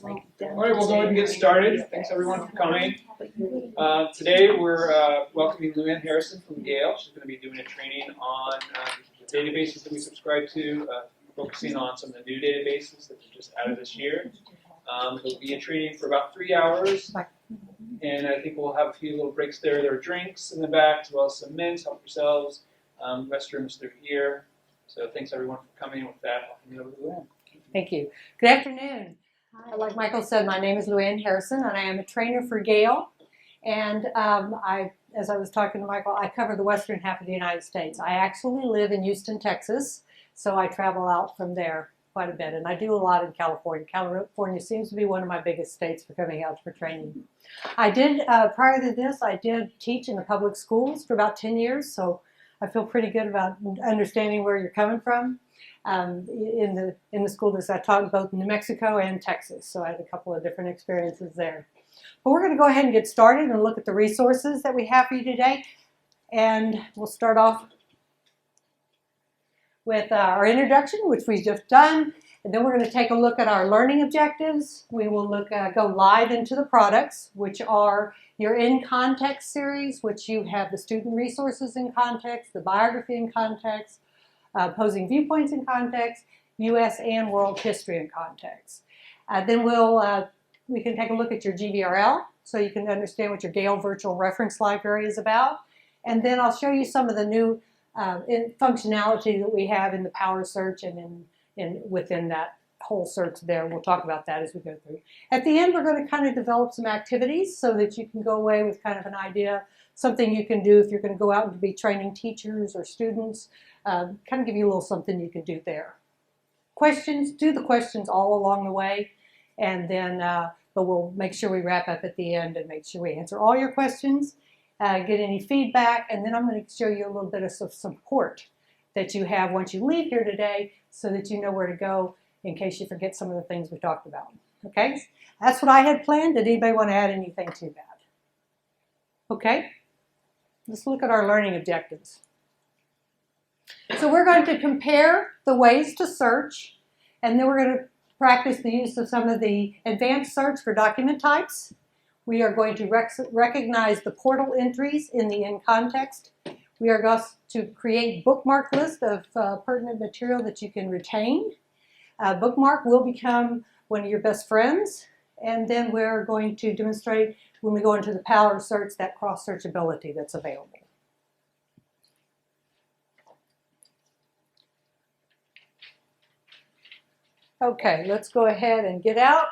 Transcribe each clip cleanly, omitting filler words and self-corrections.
All right, we'll go ahead and get started. Thanks everyone for coming. Today we're welcoming Luann Harrison from Gale. She's going to be doing a training on the databases that we subscribe to, focusing on some of the new databases that we just added this year. It'll be a training for about 3 hours, and I think we'll have a few little breaks there. There are drinks in the back, as well as some mints. Help yourselves. Restrooms through here. So thanks everyone for coming. With that, I'll hand it over to Luann. Thank you. Good afternoon. Like Michael said, my name is Luann Harrison, and I am a trainer for Gale. And as I was talking to Michael, I cover the western half of the United States. I actually live in Houston, Texas, so I travel out from there quite a bit. And I do a lot in California. California seems to be one of my biggest states for coming out for training. I did, prior to this, I did teach in the public schools for about 10 years, so I feel pretty good about understanding where you're coming from. In the school district, I taught both New Mexico and Texas, so I had a couple of different experiences there. But we're going to go ahead and get started and look at the resources that we have for you today. And we'll start off with our introduction, which we've just done. And then we're going to take a look at our learning objectives. We will go live into the products, which are your In Context series, which you have the student resources in context, the biography in context, opposing viewpoints in context, U.S. and world history in context. Then we can take a look at your GVRL, so you can understand what your Gale Virtual Reference Library is about. And then I'll show you some of the new functionality that we have in the Power Search and within that whole search there. We'll talk about that as we go through. At the end, we're going to kind of develop some activities so that you can go away with kind of an idea, something you can do if you're going to go out and be training teachers or students. Kind of give you a little something you can do there. Questions, do the questions all along the way, and then but we'll make sure we wrap up at the end and make sure we answer all your questions, get any feedback, and then I'm going to show you a little bit of some support that you have once you leave here today so that you know where to go in case you forget some of the things we talked about. Okay, that's what I had planned. Did anybody want to add anything to that? Okay, let's look at our learning objectives. So we're going to compare the ways to search, and then we're going to practice the use of some of the advanced search for document types. We are going to recognize the portal entries in the In Context. We are going to create bookmark list of pertinent material that you can retain. Bookmark will become one of your best friends, and then we're going to demonstrate when we go into the Power Search that cross-searchability that's available. Okay, let's go ahead and get out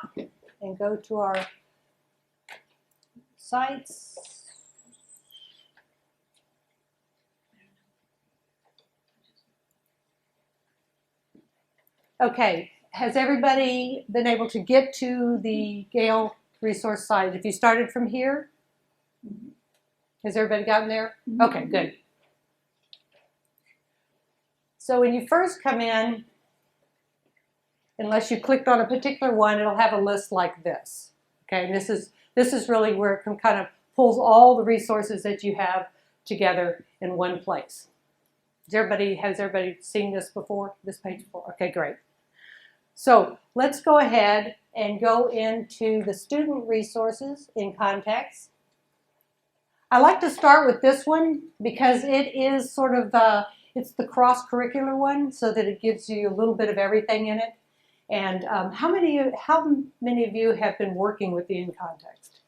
and go to our sites. Okay, has everybody been able to get to the Gale resource site? If you started from here, has everybody gotten there? Okay, good. So when you first come in, unless you clicked on a particular one, it'll have a list like this. Okay, and this is really where it kind of pulls all the resources that you have together in one place. Has everybody seen this before, this page before? Okay, great. So let's go ahead and go into the student resources in context. I like to start with this one because it is sort of it's the cross-curricular one, so that it gives you a little bit of everything in it. And how many of you have been working with the In Context?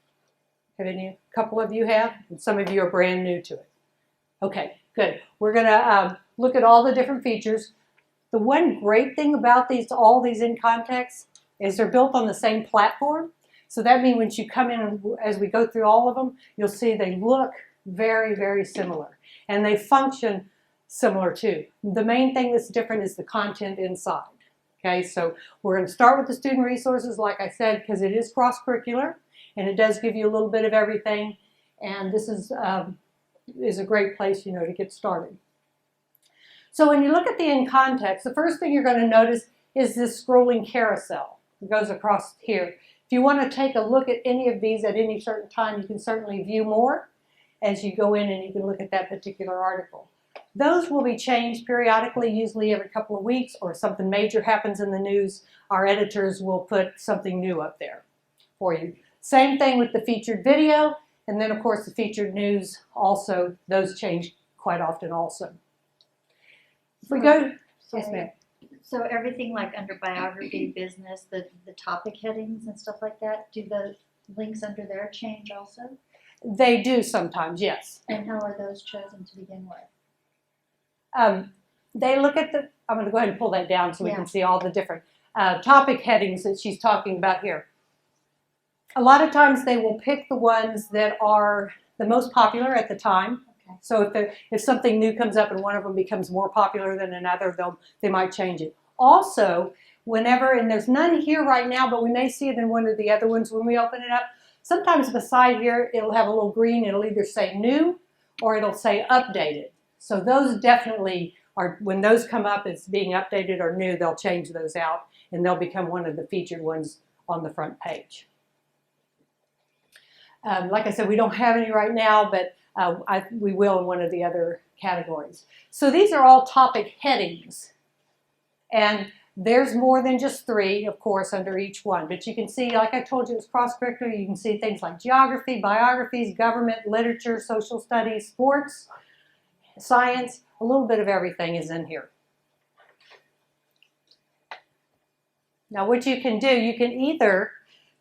Have any? A couple of you have, and some of you are brand new to it. Okay, good. We're going to look at all the different features. The one great thing about all these In Context is they're built on the same platform. So that means when you come in, and as we go through all of them, you'll see they look very, very similar. And they function similar too. The main thing that's different is the content inside. Okay, so we're going to start with the student resources, like I said, because it is cross-curricular, and it does give you a little bit of everything. And this is a great place, to get started. So when you look at the In Context, the first thing you're going to notice is this scrolling carousel. It goes across here. If you want to take a look at any of these at any certain time, you can certainly view more as you go in and you can look at that particular article. Those will be changed periodically, usually every couple of weeks, or if something major happens in the news, our editors will put something new up there for you. Same thing with the featured video, and then of course the featured news also, those change quite often also. If we go, yes ma'am. So everything like under biography, business, the topic headings and stuff like that, do the links under there change also? They do sometimes, yes. And how are those chosen to begin with? They look at the, I'm going to go ahead and pull that down so we Yeah. can see all the different topic headings that she's talking about here. A lot of times they will pick the ones that are the most popular at the time. Okay. So if something new comes up and one of them becomes more popular than another, they might change it. Also, whenever, and there's none here right now, but we may see it in one of the other ones when we open it up, sometimes beside here it'll have a little green, it'll either say new or it'll say updated. So those definitely are, when those come up as being updated or new, they'll change those out and they'll become one of the featured ones on the front page. Like I said, we don't have any right now, but we will in one of the other categories. So these are all topic headings. And there's more than just 3, of course, under each one. But you can see, like I told you, it's cross-curricular. You can see things like geography, biographies, government, literature, social studies, sports, science. A little bit of everything is in here. Now what you can do, you can either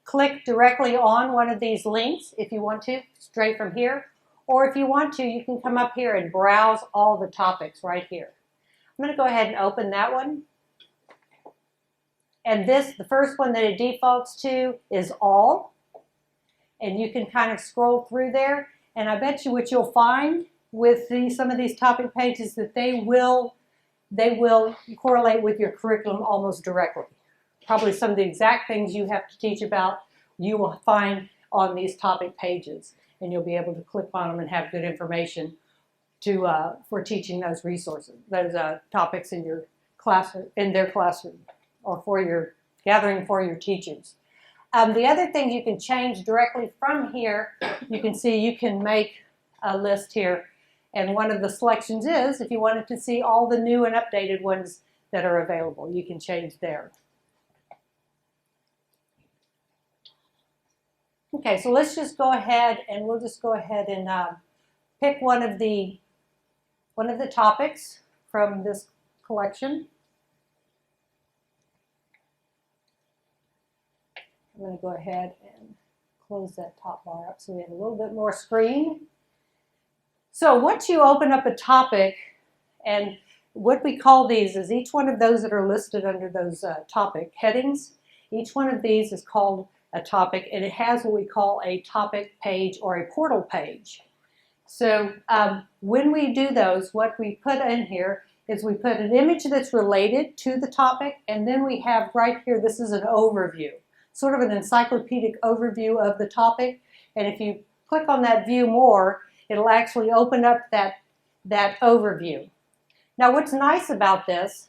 click directly on one of these links if you want to, straight from here. Or if you want to, you can come up here and browse all the topics right here. I'm going to go ahead and open that one. And this, the first one that it defaults to is all. And you can kind of scroll through there. And I bet you what you'll find with some of these topic pages that they will correlate with your curriculum almost directly. Probably some of the exact things you have to teach about, you will find on these topic pages. And you'll be able to click on them and have good information for teaching those resources, those topics in your class, in their classroom, or for your gathering for your teachers. The other thing you can change directly from here, you can see you can make a list here, and one of the selections is if you wanted to see all the new and updated ones that are available, you can change there. Okay, so let's just go ahead and we'll just go ahead and pick one of the topics from this collection. I'm going to go ahead and close that top bar up so we have a little bit more screen. So once you open up a topic, and what we call these is each one of those that are listed under those topic headings, each one of these is called a topic, and it has what we call a topic page or a portal page. So when we do those, what we put in here is we put an image that's related to the topic, and then we have right here, this is an overview, sort of an encyclopedic overview of the topic. And if you click on that view more, it'll actually open up that overview. Now what's nice about this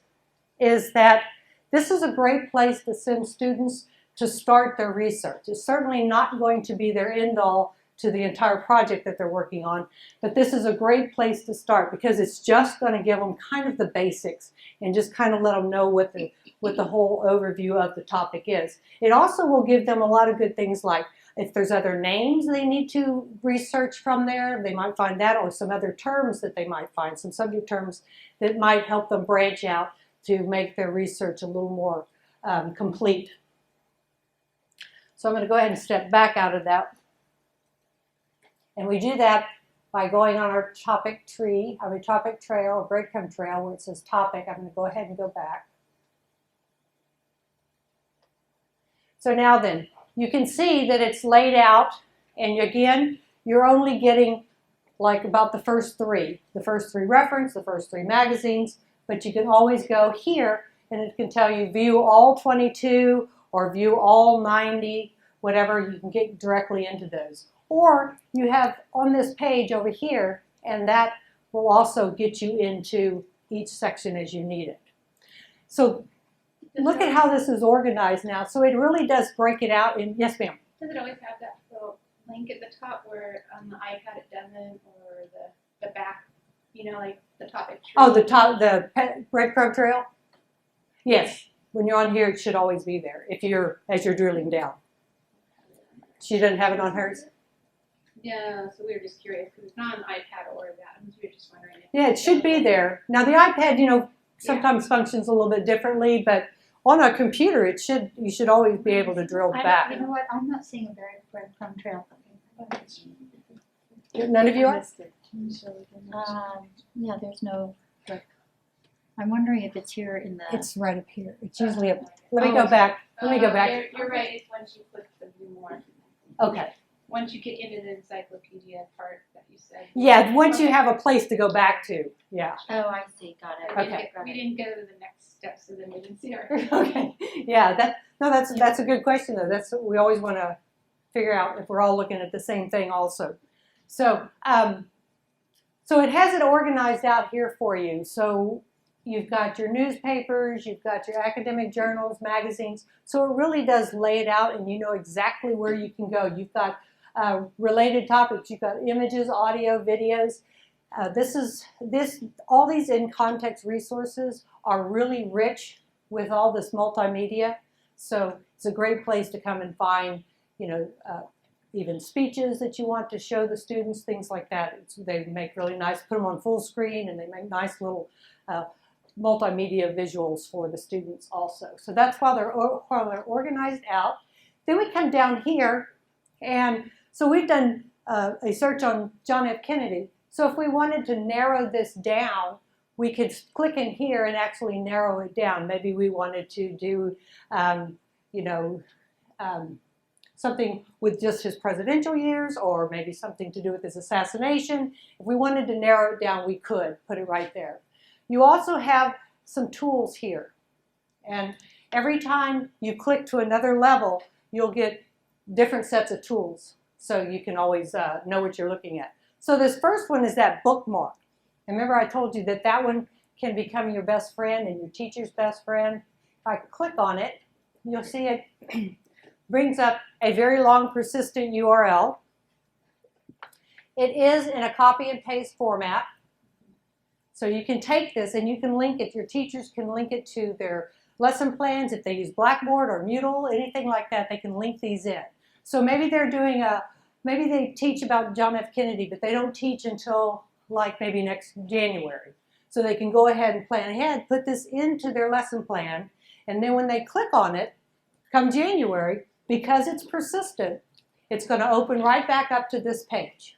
is that this is a great place to send students to start their research. It's certainly not going to be their end-all to the entire project that they're working on, but this is a great place to start because it's just going to give them kind of the basics and just kind of let them know what the whole overview of the topic is. It also will give them a lot of good things like if there's other names they need to research from there, they might find that, or some other terms that they might find, some subject terms that might help them branch out to make their research a little more complete. So I'm going to go ahead and step back out of that. And we do that by going on our topic tree, our topic trail, or breadcrumb trail, where it says topic. I'm going to go ahead and go back. So now then, you can see that it's laid out, and again, you're only getting like about the first 3. The first 3 reference, the first 3 magazines, but you can always go here, and it can tell you view all 22, or view all 90, whatever, you can get directly into those. Or you have on this page over here, and that will also get you into each section as you need it. So look at how this is organized now. So it really does break it out in, yes ma'am? Does it always have that little link at the top where on the iPad it doesn't, or the back You know, like the topic tree. Oh, the breadcrumb trail? Yes. When you're on here, it should always be there as you're drilling down. She doesn't have it on hers? Yeah, so we were just curious because it's not an iPad or that. We were just wondering. Yeah, it should be there. Now the iPad, sometimes functions a little bit differently, but on a computer, you should always be able to drill back. You know what? I'm not seeing a breadcrumb trail. None of you are? Yeah, there's no. I'm wondering if it's here in the. It's right up here. It's usually up. Let me go back. Let me go back. You're right. It's once you click the view more. Okay. Once you get into the encyclopedia part that you said. Yeah, once you have a place to go back to. Yeah. Oh, I see. Got it. Okay. We didn't go to the next step, so then we didn't see our. Okay. Yeah. That's a good question though. That's what we always want to figure out if we're all looking at the same thing also. So so it has it organized out here for you. So you've got your newspapers, you've got your academic journals, magazines. So it really does lay it out, and you know exactly where you can go. You've got related topics. You've got images, audio, videos. All these in-context resources are really rich with all this multimedia. So it's a great place to come and find, even speeches that you want to show the students, things like that. They make really nice, put them on full screen, and they make nice little multimedia visuals for the students also. So that's while they're organized out. Then we come down here, and so we've done a search on John F. Kennedy. So if we wanted to narrow this down, we could click in here and actually narrow it down. Maybe we wanted to do, something with just his presidential years, or maybe something to do with his assassination. If we wanted to narrow it down, we could put it right there. You also have some tools here. And every time you click to another level, you'll get different sets of tools. So you can always know what you're looking at. So this first one is that bookmark. And remember I told you that one can become your best friend and your teacher's best friend. If I click on it, you'll see it brings up a very long persistent URL. It is in a copy and paste format. So you can take this and you can link it. Your teachers can link it to their lesson plans. If they use Blackboard or Moodle, anything like that, they can link these in. So maybe they're doing maybe they teach about John F. Kennedy, but they don't teach until like maybe next January. So they can go ahead and plan ahead, put this into their lesson plan, and then when they click on it, come January, because it's persistent, it's going to open right back up to this page.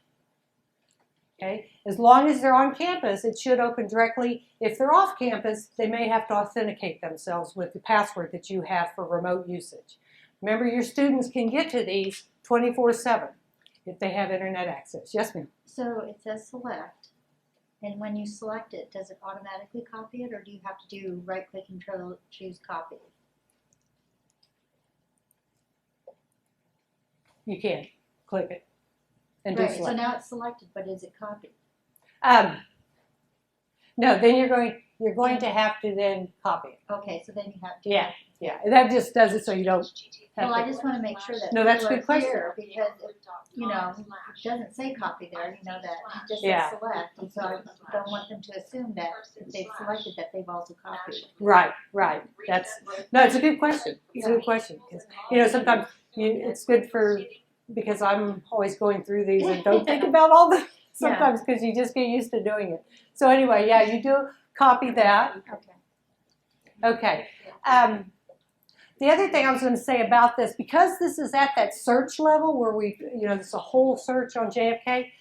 Okay? As long as they're on campus, it should open directly. If they're off campus, they may have to authenticate themselves with the password that you have for remote usage. Remember, your students can get to these 24/7 if they have internet access. Yes, ma'am? So it says select, and when you select it, does it automatically copy it, or do you have to do right-click and choose copy? You can click it and Right, do so select. now it's selected, but is it copied? No, then you're going to have to then copy it. Okay, so then you have to. Yeah, yeah. That just does it so you don't have Well, I to. just want to make sure that No, that's a people good are question. clear, because it doesn't say copy there, you know that, it just Yeah. says select, and so I don't want them to assume that if they've selected that they've also copied. Right. No, it's a good question. It's a good question. 'Cause, sometimes it's good because I'm always going through these and don't think about all the, sometimes because you just get used to doing it. So anyway, yeah, you do copy that. Okay. The other thing I was going to say about this, because this is at that search level where it's a whole search on JFK,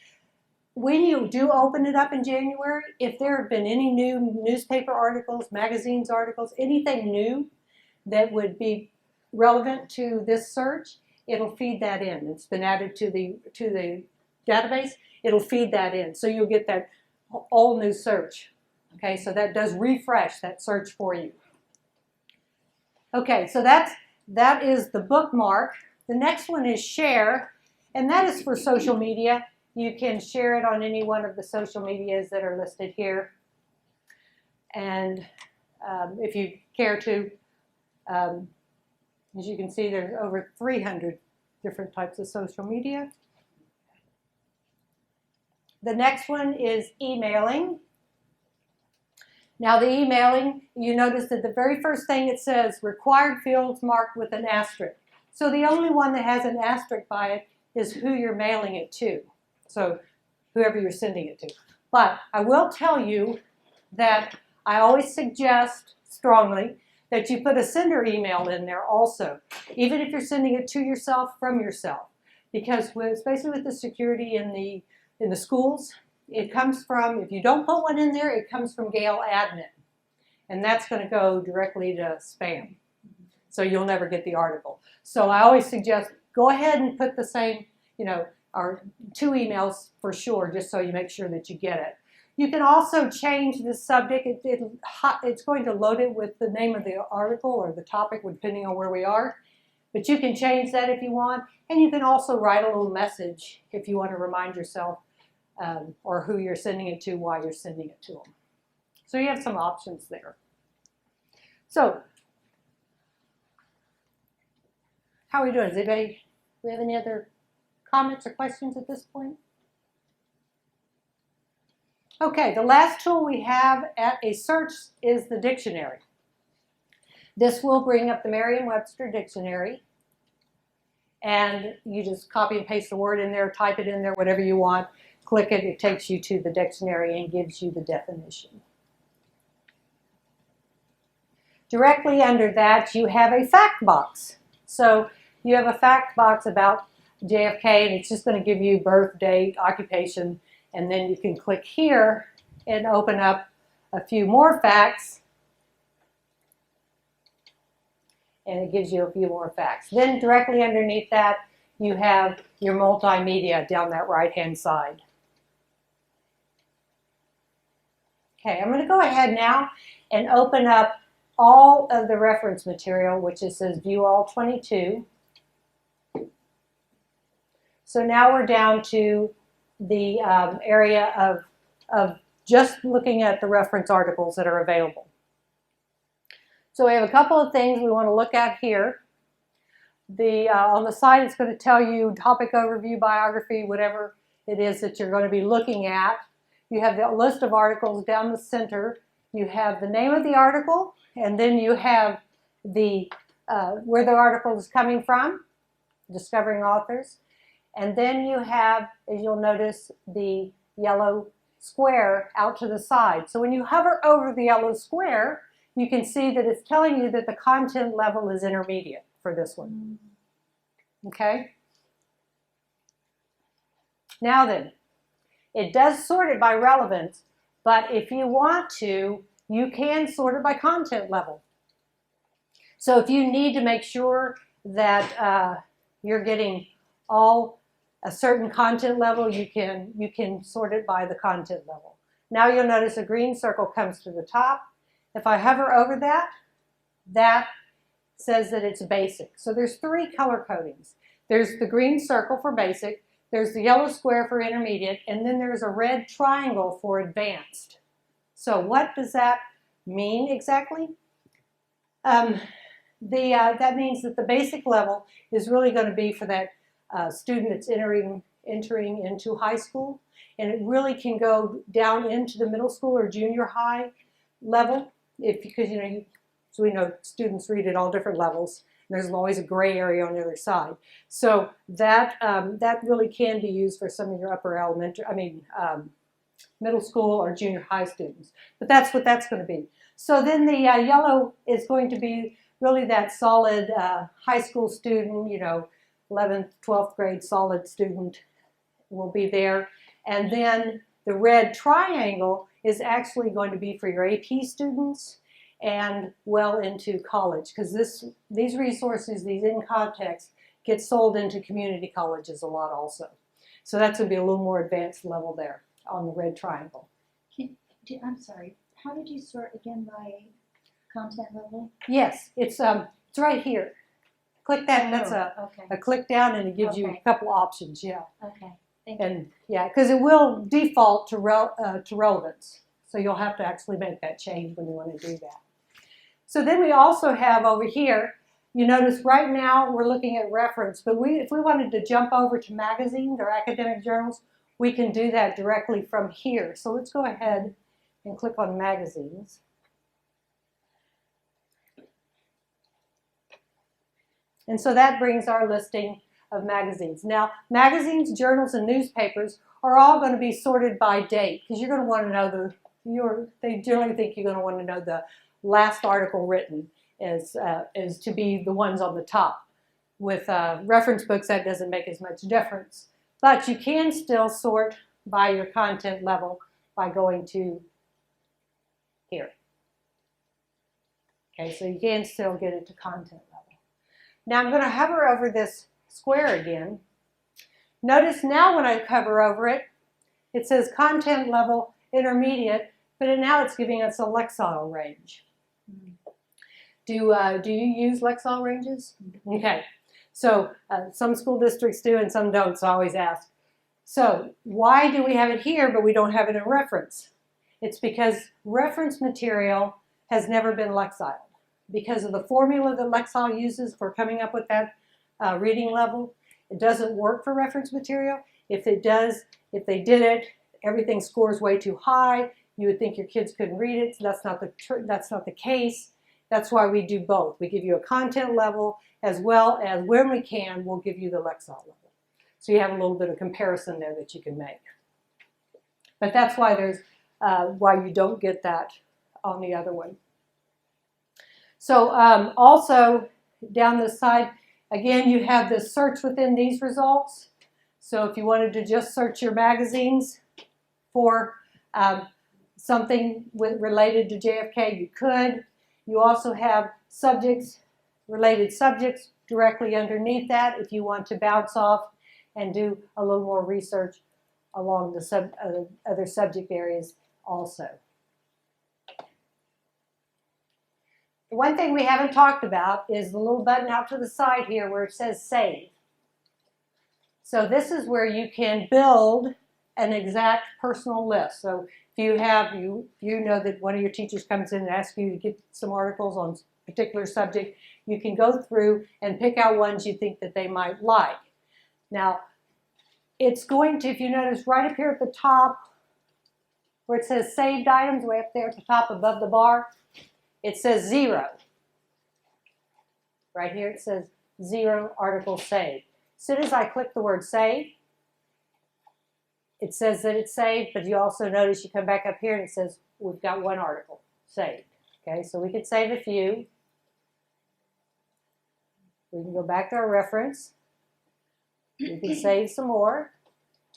when you do open it up in January, if there have been any new newspaper articles, magazines articles, anything new that would be relevant to this search, it'll feed that in. It's been added to the database. It'll feed that in. So you'll get that all new search. Okay, so that does refresh that search for you. Okay, so that is the bookmark. The next one is share, and that is for social media. You can share it on any one of the social medias that are listed here. And if you care to, as you can see, there's over 300 different types of social media. The next one is emailing. Now the emailing, you notice that the very first thing it says, required fields marked with an asterisk. So the only one that has an asterisk by it is who you're mailing it to. So whoever you're sending it to. But I will tell you that I always suggest strongly that you put a sender email in there also, even if you're sending it to yourself from yourself. Because especially with the security in the schools, it comes from, if you don't put one in there, it comes from Gale admin. And that's going to go directly to spam. So you'll never get the article. So I always suggest go ahead and put the same, or 2 emails for sure, just so you make sure that you get it. You can also change the subject. It's going to load it with the name of the article or the topic, depending on where we are. But you can change that if you want. And you can also write a little message if you want to remind yourself or who you're sending it to, why you're sending it to them. So you have some options there. So, how are we doing? Do we have any other comments or questions at this point? Okay, the last tool we have at a search is the dictionary. This will bring up the Merriam-Webster dictionary. And you just copy and paste the word in there, type it in there, whatever you want. Click it, it takes you to the dictionary and gives you the definition. Directly under that, you have a fact box. So you have a fact box about JFK, and it's just going to give you birth, date, occupation, and then you can click here and open up a few more facts, and it gives you a few more facts. Then directly underneath that, you have your multimedia down that right-hand side. Okay, I'm going to go ahead now and open up all of the reference material, which it says View All 22. So now we're down to the area of just looking at the reference articles that are available. So we have a couple of things we want to look at here. On the side, it's going to tell you topic overview, biography, whatever it is that you're going to be looking at. You have the list of articles down the center. You have the name of the article, and then you have the where the article is coming from, discovering authors. And then you have, as you'll notice, the yellow square out to the side. So when you hover over the yellow square, you can see that it's telling you that the content level is intermediate for this one. Okay? Now then, it does sort it by relevance, but if you want to, you can sort it by content level. So if you need to make sure that you're getting all a certain content level, you can sort it by the content level. Now you'll notice a green circle comes to the top. If I hover over that, that says that it's basic. So there's 3 color codings. There's the green circle for basic, there's the yellow square for intermediate, and then there's a red triangle for advanced. So what does that mean exactly? That means that the basic level is really going to be for that student that's entering into high school, and it really can go down into the middle school or junior high level, because so we know students read at all different levels. And there's always a gray area on the other side. So that really can be used for some of your middle school or junior high students. But that's what that's going to be. So then the yellow is going to be really that solid high school student, 11th, 12th grade solid student will be there. And then the red triangle is actually going to be for your AP students and well into college, because these resources, these in context, get sold into community colleges a lot also. So that's going to be a little more advanced level there on the red triangle. I'm sorry, how did you sort again by content level? Yes, it's right here. Click that, and that's a click down, and it gives you a couple options. Yeah. Okay. Thank you. And yeah, because it will default to relevance, so you'll have to actually make that change when you want to do that. So then we also have over here. You notice right now we're looking at reference, but if we wanted to jump over to magazines or academic journals, we can do that directly from here. So let's go ahead and click on magazines. And so that brings our listing of magazines. Now, magazines, journals, and newspapers are all going to be sorted by date because you're going to want to know they generally think you're going to want to know the last article written is to be the ones on the top. With reference books, that doesn't make as much difference. But you can still sort by your content level by going to here. Okay, so you can still get it to content level. Now I'm going to hover over this square again. Notice now when I hover over it, it says content level intermediate, but now it's giving us a Lexile range. Do you use Lexile ranges? Okay, so some school districts do and some don't, so I always ask. So why do we have it here but we don't have it in reference? It's because reference material has never been Lexiled. Because of the formula that Lexile uses for coming up with that reading level, it doesn't work for reference material. If it does, if they did it, everything scores way too high. You would think your kids couldn't read it. So that's not the case. That's why we do both. We give you a content level as well as when we can, we'll give you the Lexile level. So you have a little bit of comparison there that you can make. But that's why there's why you don't get that on the other one. So also down this side, again, you have the search within these results. So if you wanted to just search your magazines for something related to JFK, you could. You also have subjects, related subjects directly underneath that if you want to bounce off and do a little more research along the other subject areas also. The one thing we haven't talked about is the little button out to the side here where it says Save. So this is where you can build an exact personal list. So if you have, you know that one of your teachers comes in and asks you to get some articles on a particular subject, you can go through and pick out ones you think that they might like. Now, it's going to, if you notice right up here at the top where it says Saved Items, way up there at the top above the bar, it says 0. Right here it says 0 articles saved. As soon as I click the word Save, it says that it's saved, but you also notice you come back up here and it says we've got 1 article saved. Okay, so we could save a few. We can go back to our reference. We can save some more.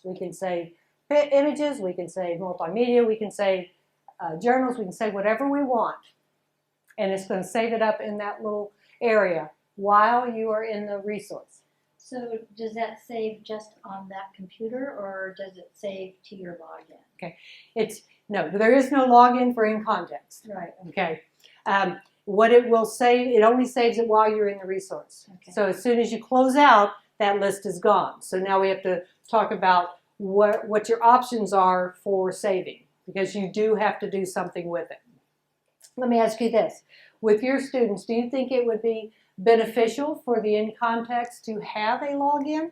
We can save images. We can save multimedia. We can save journals. We can save whatever we want. And it's going to save it up in that little area while you are in the resource. So does that save just on that computer or does it save to your login? Okay, no, there is no login for in context. Right. Okay, what it will save, it only saves it while you're in the resource. Okay. So as soon as you close out, that list is gone. So now we have to talk about what your options are for saving, because you do have to do something with it. Let me ask you this. With your students, do you think it would be beneficial for the in context to have a login?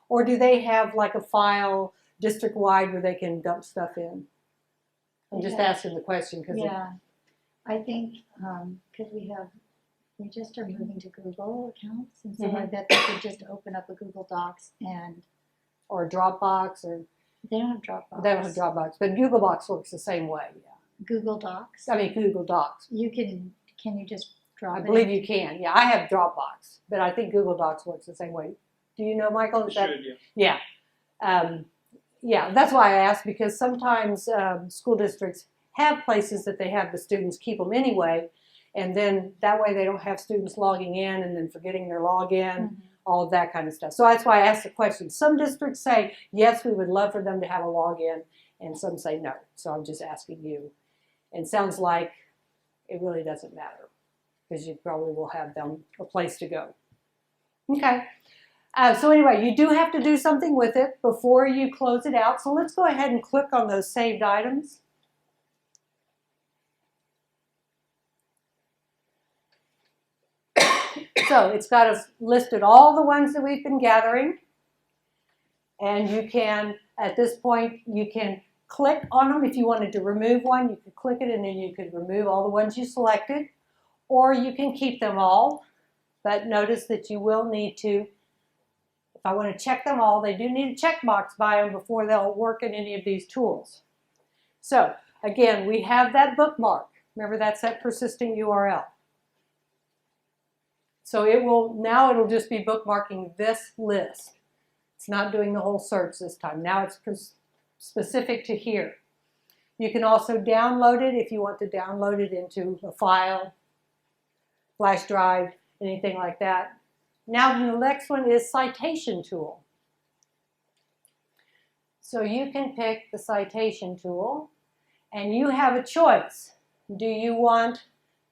Or do they have like a file district-wide where they can dump stuff in? I'm just asking the question. Yeah, I think because we just are moving to Google accounts, and so I bet they could just open up a Google Docs and or Dropbox, or they don't have Dropbox. they don't have Dropbox, but Google Box works the same way. Yeah. Google Docs. I mean Google Docs. You can you just drop I it? believe you can. Yeah, I have Dropbox, but I think Google Docs works the same way. Do you know, Michael? It should, yeah. Yeah. Yeah, that's why I asked, because sometimes school districts have places that they have the students keep them anyway, and then that way they don't have students logging in and then forgetting their login, all of that kind of stuff. So that's why I asked the question. Some districts say, yes, we would love for them to have a login, and some say no. So I'm just asking you. And it sounds like it really doesn't matter, because you probably will have them a place to go. Okay. So anyway, you do have to do something with it before you close it out. So let's go ahead and click on those saved items. So it's got us listed all the ones that we've been gathering. And you can, at this point, you can click on them. If you wanted to remove one, you could click it and then you could remove all the ones you selected. Or you can keep them all. but notice that you will need to, if I want to check them all, they do need a checkbox by them before they'll work in any of these tools. So again, we have that bookmark. Remember, that's that persisting URL. So now it'll just be bookmarking this list. It's not doing the whole search this time. Now it's specific to here. You can also download it if you want to download it into a file, flash drive, anything like that. Now the next one is citation tool. So you can pick the citation tool and you have a choice. Do you want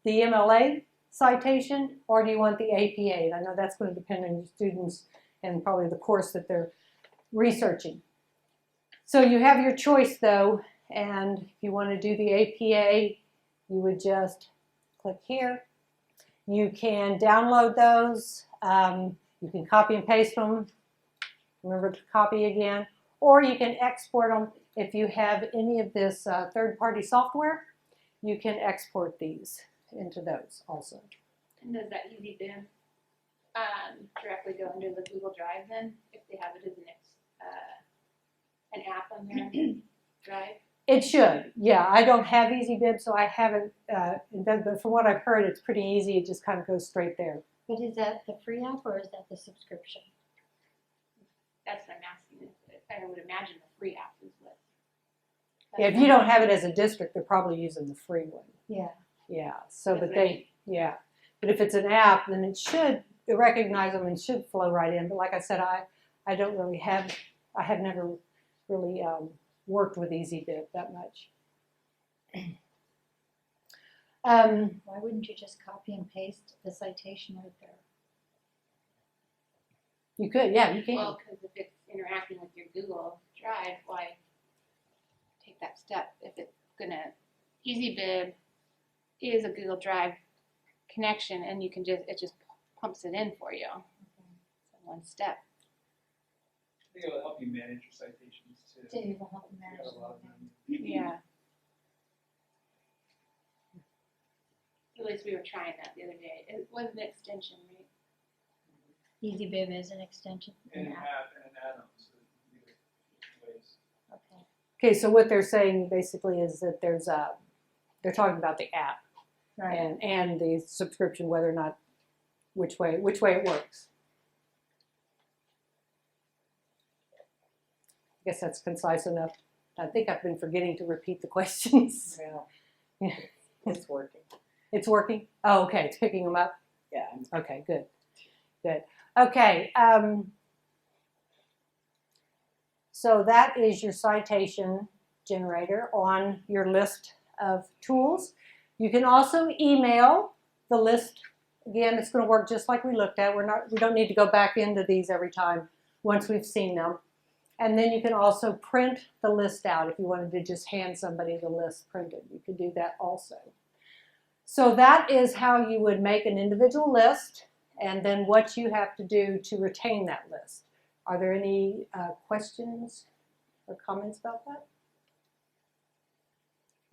the MLA citation or do you want the APA? And I know that's going to depend on your students and probably the course that they're researching. So you have your choice though, and if you want to do the APA, you would just click here. You can download those. You can copy and paste them. Remember to copy again. Or you can export them. If you have any of this third-party software, you can export these into those also. And does that EasyBib directly go into the Google Drive then, if they have it as an app on their Drive? It should, yeah. I don't have EasyBib, so I haven't, but from what I've heard, it's pretty easy. It just kind of goes straight there. But is that the free app or is that the subscription? That's what I'm asking. I would imagine the free app is what. Yeah, if you don't have it as a district, they're probably using the free one. Yeah. Yeah, so, but yeah. But if it's an app, then it should recognize them and should flow right in. But like I said, I don't really have, I have never really worked with EasyBib that much. Why wouldn't you just copy and paste the citation right there? You could, yeah, you can. Well, because if it's interacting with your Google Drive, why take that step? If it's gonna, EasyBib is a Google Drive connection, and you can it just pumps it in for you. So one step. I think it'll help you manage your citations too. Dave will help manage Got a lot of them. them. Yeah. At least we were trying that the other day. It was an extension, right? EasyBib is an extension. And an Yeah. app and an add-on, so you can do it ways. Okay. Okay, so what they're saying basically is that there's they're talking about the app Right. and the subscription, whether or not, which way it works. I guess that's concise enough. I think I've been forgetting to repeat the questions. Yeah, it's working. It's working? Oh, okay, it's picking them up? Yeah. Okay, good, good. Okay, so that is your citation generator on your list of tools. You can also email the list. Again, it's going to work just like we looked at. We don't need to go back into these every time once we've seen them. And then you can also print the list out if you wanted to just hand somebody the list printed. You could do that also. So that is how you would make an individual list and then what you have to do to retain that list. Are there any questions or comments about that?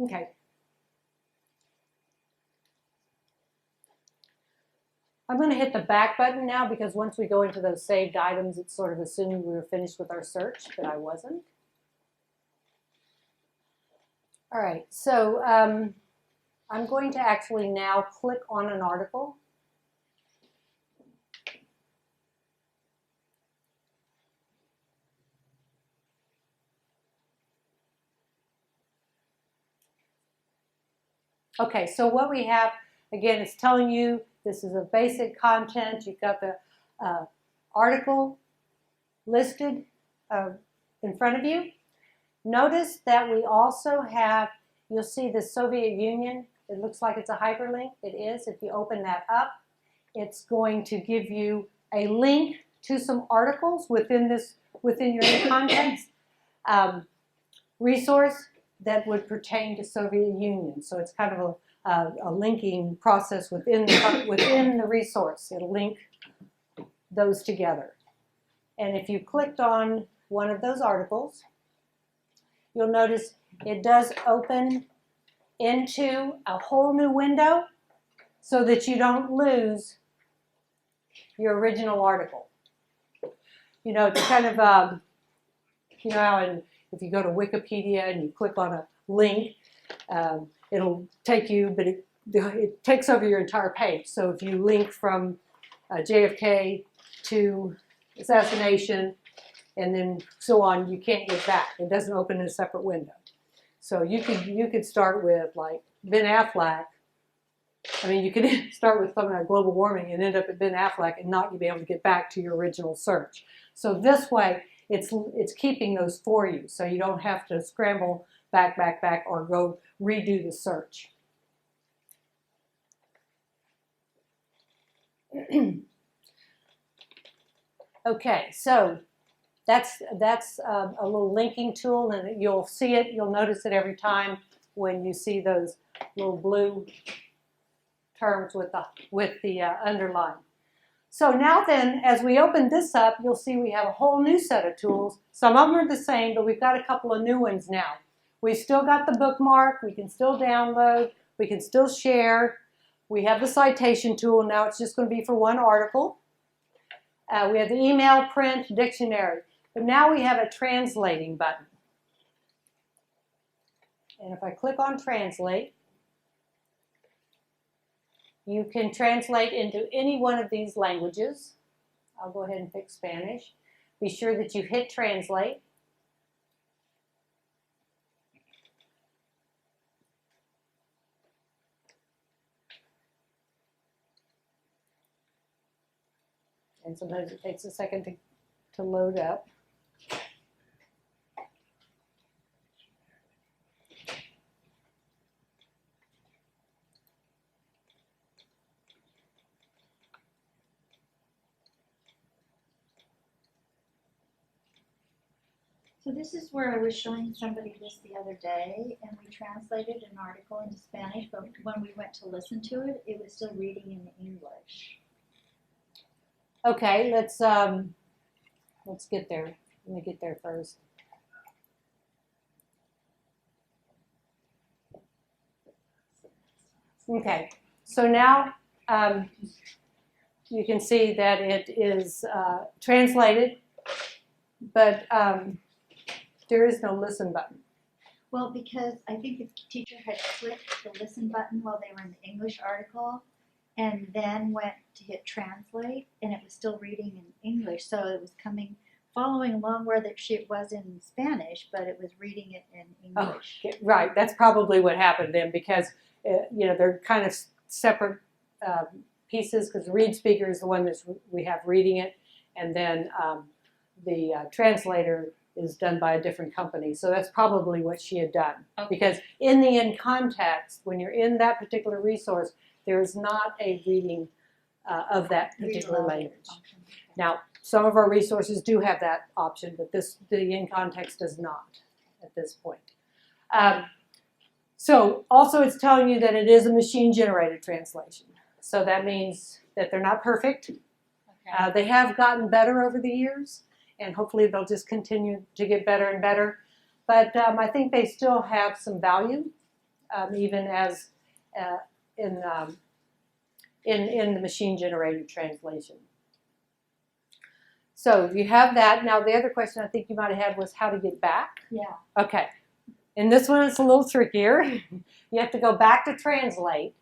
Okay. I'm going to hit the back button now because once we go into those saved items, it's sort of assuming we were finished with our search, but I wasn't. All right, so I'm going to actually now click on an article. Okay, so what we have, again, it's telling you this is a basic content. You've got the article listed in front of you. Notice that we also have, you'll see the Soviet Union. It looks like it's a hyperlink. It is. If you open that up, it's going to give you a link to some articles within your context resource that would pertain to Soviet Union. So it's kind of a linking process within the resource. It'll link those together. And if you clicked on one of those articles, you'll notice it does open into a whole new window so that you don't lose your original article. You know, it's kind of, you know how if you go to Wikipedia and you click on a link, it'll take you, but it takes over your entire page. So if you link from JFK to assassination and then so on, you can't get back. It doesn't open in a separate window. So you could start with like Ben Affleck. I mean, you could start with something like global warming and end up at Ben Affleck and not be able to get back to your original search. So this way, it's keeping those for you, so you don't have to scramble back, or go redo the search. Okay, so that's a little linking tool, and you'll see it. You'll notice it every time when you see those little blue terms with the underline. So now then, as we open this up, you'll see we have a whole new set of tools. Some of them are the same, but we've got a couple of new ones now. We've still got the bookmark. We can still download. We can still share. We have the citation tool. Now it's just going to be for one article. We have the email, print, dictionary. But now we have a translating button. And if I click on translate, you can translate into any one of these languages. I'll go ahead and pick Spanish. Be sure that you hit translate. And sometimes it takes a second to load up. So this is where I was showing somebody this the other day, and we translated an article into Spanish, but when we went to listen to it, it was still reading in English. Okay, let's get there. Let me get there first. Okay, so now you can see that it is translated, but there is no listen button. Well, because I think the teacher had clicked the listen button while they were in the English article, and then went to hit translate, and it was still reading in English, so it was following along where it was in Spanish, but it was reading it in English. Oh, right, that's probably what happened then, because you know, they're kind of separate pieces, because the read speaker is the one that we have reading it, and then the translator is done by a different company. So that's probably what she had done. Okay. Because in the in context, when you're in that particular resource, there is not a reading of that particular language. Now, some of our resources do have that option, but the in context does not at this point. So also it's telling you that it is a machine-generated translation. So that means that they're not perfect. Okay. They have gotten better over the years, and hopefully they'll just continue to get better and better. But I think they still have some value, even as in the machine-generated translation. So you have that. Now the other question I think you might have had was how to get back. Yeah. Okay. In this one it's a little trickier. You have to go back to translate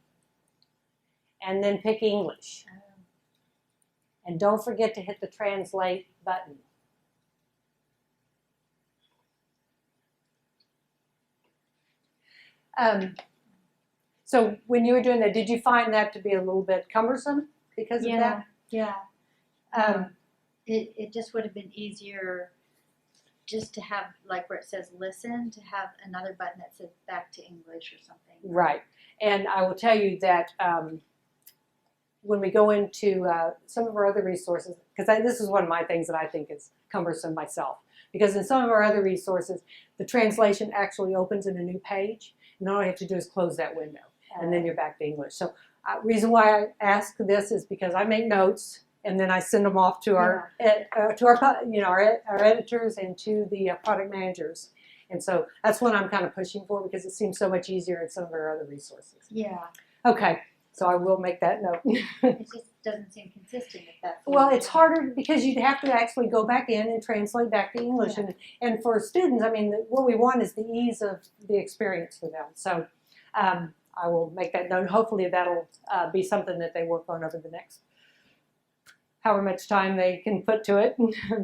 and then pick English. And don't forget to hit the translate button. So when you were doing that, did you find that to be a little bit cumbersome because of that? Yeah. It just would have been easier just to have, like where it says listen, to have another button that says back to English or something. Right. And I will tell you that when we go into some of our other resources, because this is one of my things that I think is cumbersome myself, because in some of our other resources, the translation actually opens in a new page, and all you have to do is close that window, and then you're back to English. So reason why I ask this is because I make notes, and then I send them off to our our editors and to the product managers. And so that's what I'm kind of pushing for, because it seems so much easier in some of our other resources. Yeah. Okay, So I will make that note. It just doesn't seem consistent if that's. what Well, you're it's doing. harder because you'd have to actually go back in and translate back to English. Yeah. And for students, I mean, what we want is the ease of the experience for them. So I will make that note. Hopefully that'll be something that they work on over the next however much time they can put to it.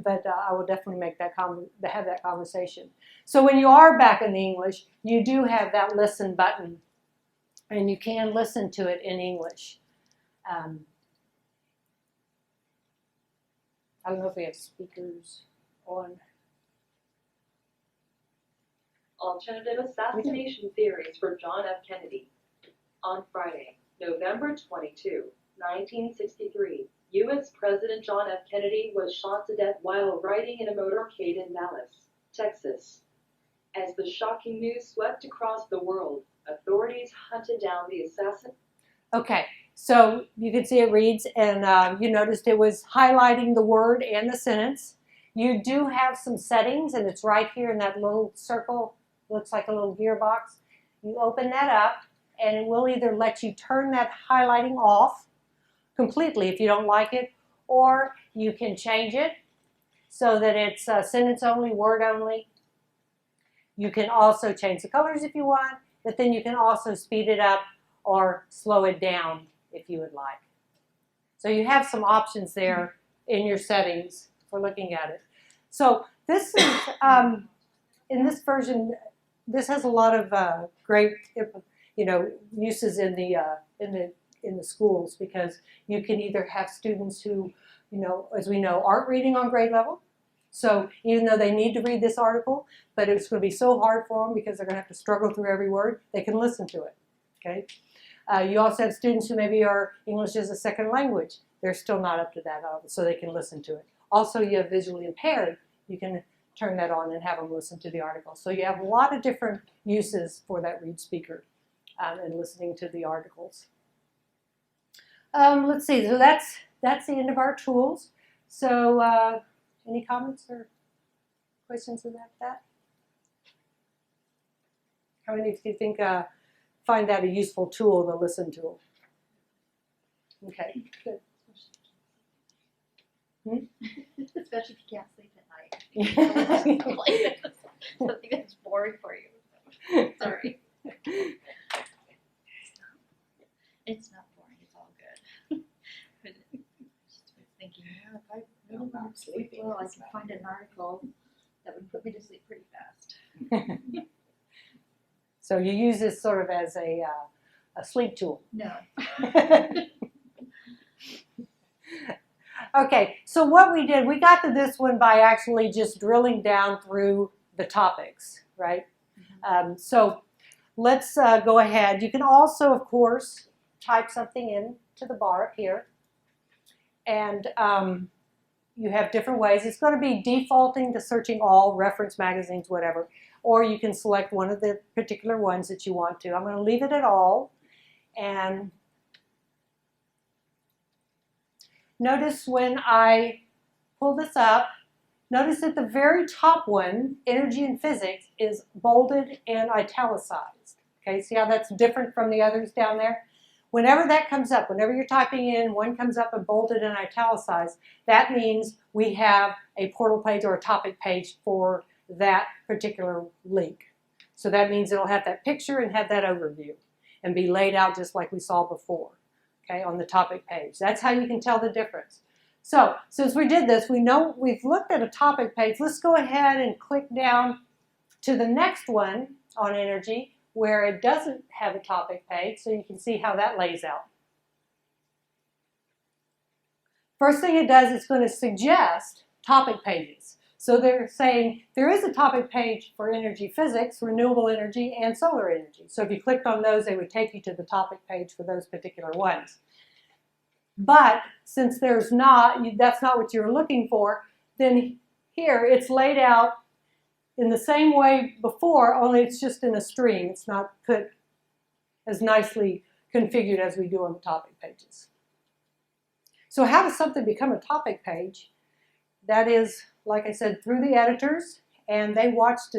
But I will definitely make that have that conversation. So when you are back in English, you do have that listen button, and you can listen to it in English. I don't know if we have speakers on. Alternative assassination theories for John F. Kennedy. On Friday, November 22, 1963, U.S. President John F. Kennedy was shot to death while riding in a motorcade in Dallas, Texas. As the shocking news swept across the world, authorities hunted down the assassin. Okay, so you can see it reads, and you noticed it was highlighting the word and the sentence. You do have some settings, and it's right here in that little circle. Looks like a little gearbox. You open that up, and it will either let you turn that highlighting off completely if you don't like it, or you can change it so that it's sentence only, word only. You can also change the colors if you want, but then you can also speed it up or slow it down if you would like. So you have some options there in your settings for looking at it. So this is, in this version, this has a lot of great, uses in the schools, because you can either have students who, as we know, aren't reading on grade level. So even though they need to read this article, but it's going to be so hard for them because they're going to have to struggle through every word, they can listen to it. Okay. You also have students who maybe are English as a second language. They're still not up to that level, so they can listen to it. Also, you have visually impaired. You can turn that on and have them listen to the article. So you have a lot of different uses for that read speaker and listening to the articles. Let's see, so that's the end of our tools. So any comments or questions about that? How many of you think find that a useful tool, the listen tool? Okay, good. Especially if you can't sleep at night. Something that's boring for you. Sorry. It's not boring, it's all good. But just was thinking, if I really want to sleep well, I can find an article that would put me to sleep pretty fast. So you use this sort of as a sleep tool. No. Okay, so what we did, we got to this one by actually just drilling down through the topics, right? So let's go ahead. You can also, of course, type something into the bar up here. And you have different ways. It's going to be defaulting to searching all, reference magazines, whatever. Or you can select one of the particular ones that you want to. I'm going to leave it at all. And notice when I pull this up, notice that the very top one, energy and physics, is bolded and italicized. Okay, see how that's different from the others down there? Whenever that comes up, whenever you're typing in, one comes up and bolded and italicized, that means we have a portal page or a topic page for that particular link. So that means it'll have that picture and have that overview and be laid out just like we saw before, okay, on the topic page. That's how you can tell the difference. So since we did this, we know we've looked at a topic page. Let's go ahead and click down to the next one on energy where it doesn't have a topic page, so you can see how that lays out. First thing it does, it's going to suggest topic pages. So they're saying there is a topic page for energy physics, renewable energy, and solar energy. So if you clicked on those, they would take you to the topic page for those particular ones. But since there's not, that's not what you're looking for, then here it's laid out in the same way before, only it's just in a string. It's not put as nicely configured as we do on the topic pages. So how does something become a topic page? That is, like I said, through the editors, and they watch the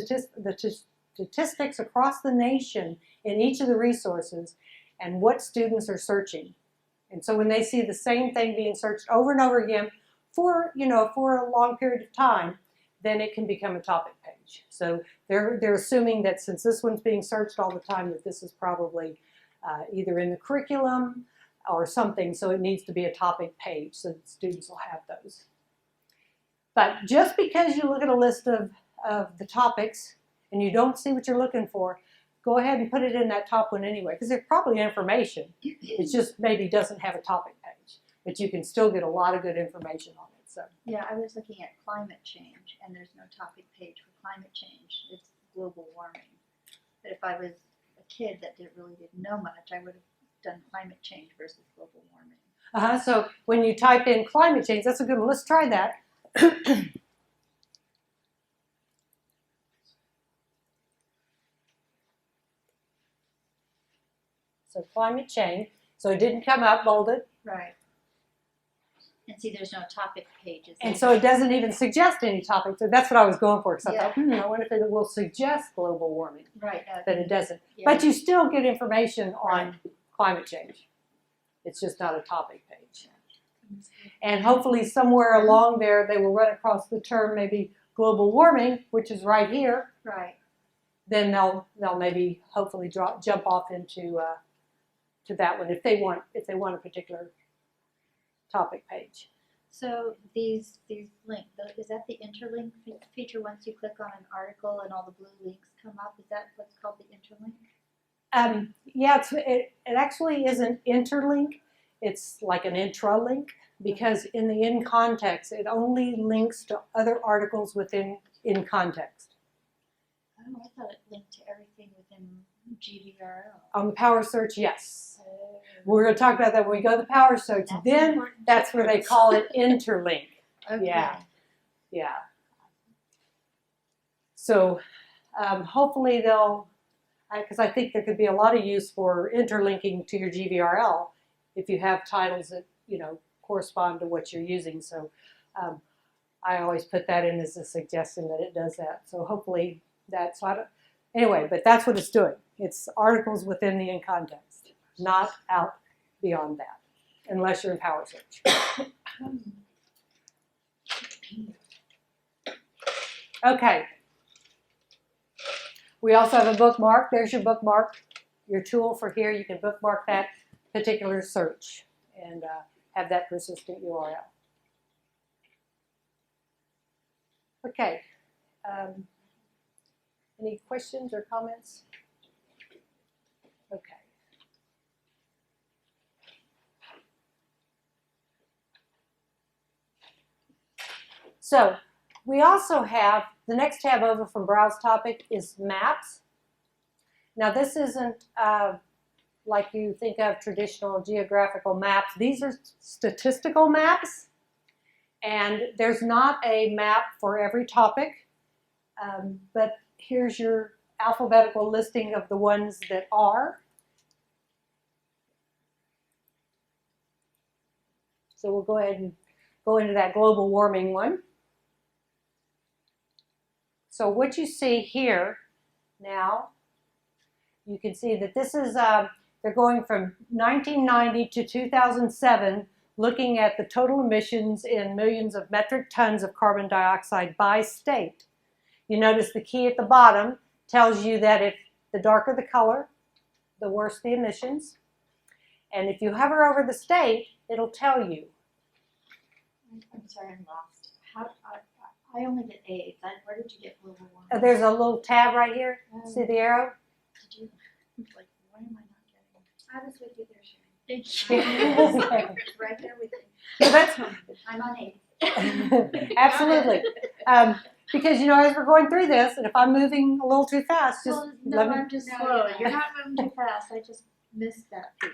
statistics across the nation in each of the resources, and what students are searching. And so when they see the same thing being searched over and over again for, for a long period of time, then it can become a topic page. So they're assuming that since this one's being searched all the time, that this is probably either in the curriculum or something, so it needs to be a topic page so that students will have those. But just because you look at a list of the topics and you don't see what you're looking for, go ahead and put it in that top one anyway, because there's probably information. It just maybe doesn't have a topic page, but you can still get a lot of good information on it. So Yeah, I was looking at climate change, and there's no topic page for climate change. It's global warming. But if I was a kid that really didn't know much, I would have done climate change versus global warming. So when you type in climate change, that's a good one. Let's try that. So climate change. So it didn't come up bolded. Right. And see, there's no topic pages. And so it doesn't even suggest any topic. So that's what I was going for. Because Yeah. I thought, I wonder if it will suggest global warming. Right. But it doesn't. Yeah. But you still get information on climate change. It's just not a topic page. And hopefully somewhere along there they will run across the term maybe global warming, which is right here. Right. Then they'll maybe hopefully jump off into to that one if they want a particular topic page. So these links, is that the interlink feature? Once you click on an article and all the blue links come up, is that what's called the interlink? Yeah, it actually isn't interlink. It's like an intralink, because in the in context, it only links to other articles within in context. Oh, I thought it linked to everything within GVRL. On the power search, yes. We're going to talk about that when we go to the power search. That's Then important that's where they difference. call it interlink. Okay. Yeah. So hopefully they'll, because I think there could be a lot of use for interlinking to your GVRL if you have titles that correspond to what you're using. So I always put that in as a suggestion that it does that. So hopefully that's anyway. But that's what it's doing. It's articles within the in context, not out beyond that, unless you're in power search. Okay. We also have a bookmark. There's your bookmark, your tool for here. You can bookmark that particular search and have that persistent URL. Okay. Any questions or comments? Okay. So we also have, the next tab over from Browse Topic is Maps. Now this isn't like you think of traditional geographical maps. These are statistical maps, and there's not a map for every topic, but here's your alphabetical listing of the ones that are. So we'll go ahead and go into that global warming one. So what you see here now, you can see that this is, they're going from 1990 to 2007, looking at the total emissions in millions of metric tons of carbon dioxide by state. You notice the key at the bottom tells you that if the darker the color, the worse the emissions. And if you hover over the state, it'll tell you. I'm sorry, I'm lost. I only get AIDS. Where did you get global warming? There's a little tab right here. See the arrow? Did you? Like, why am I not getting? I was with you there, Sharon. Thank you. Right there with you. So that's I'm on AIDS. absolutely. Because as we're going through this, and if I'm moving a little too fast, just Well, no, let me. I'm just No, slow. you're You're not moving too fast. I just missed that piece.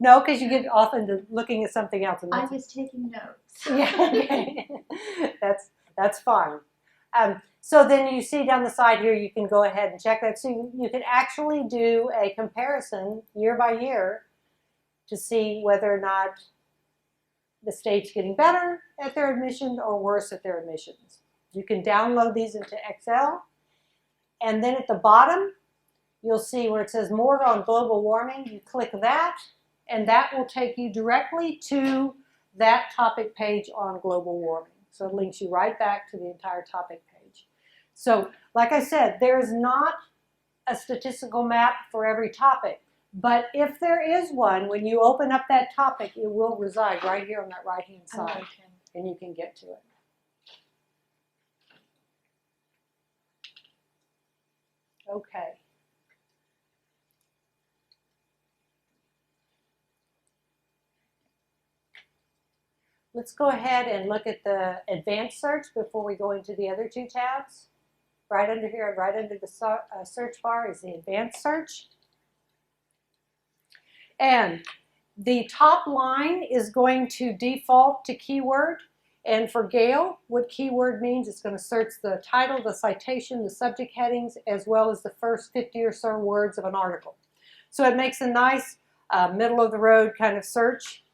No, because you get off into looking at something else. And I that's, was taking notes. yeah, okay. That's fine. So then you see down the side here, you can go ahead and check that. So you can actually do a comparison year by year to see whether or not the state's getting better at their emissions or worse at their emissions. You can download these into Excel. And then at the bottom, you'll see where it says more on global warming. You click that, and that will take you directly to that topic page on global warming. So it links you right back to the entire topic page. So, like I said, there's not a statistical map for every topic. But if there is one, when you open up that topic, it will reside right here on that right-hand side, and you can get to it. Okay. Let's go ahead and look at the advanced search before we go into the other two tabs. Right under here, right under the search bar is the advanced search. And the top line is going to default to keyword. And for Gale, what keyword means, it's going to search the title, the citation, the subject headings, as well as the first 50 or so words of an article. So it makes a nice middle-of-the-road kind of search.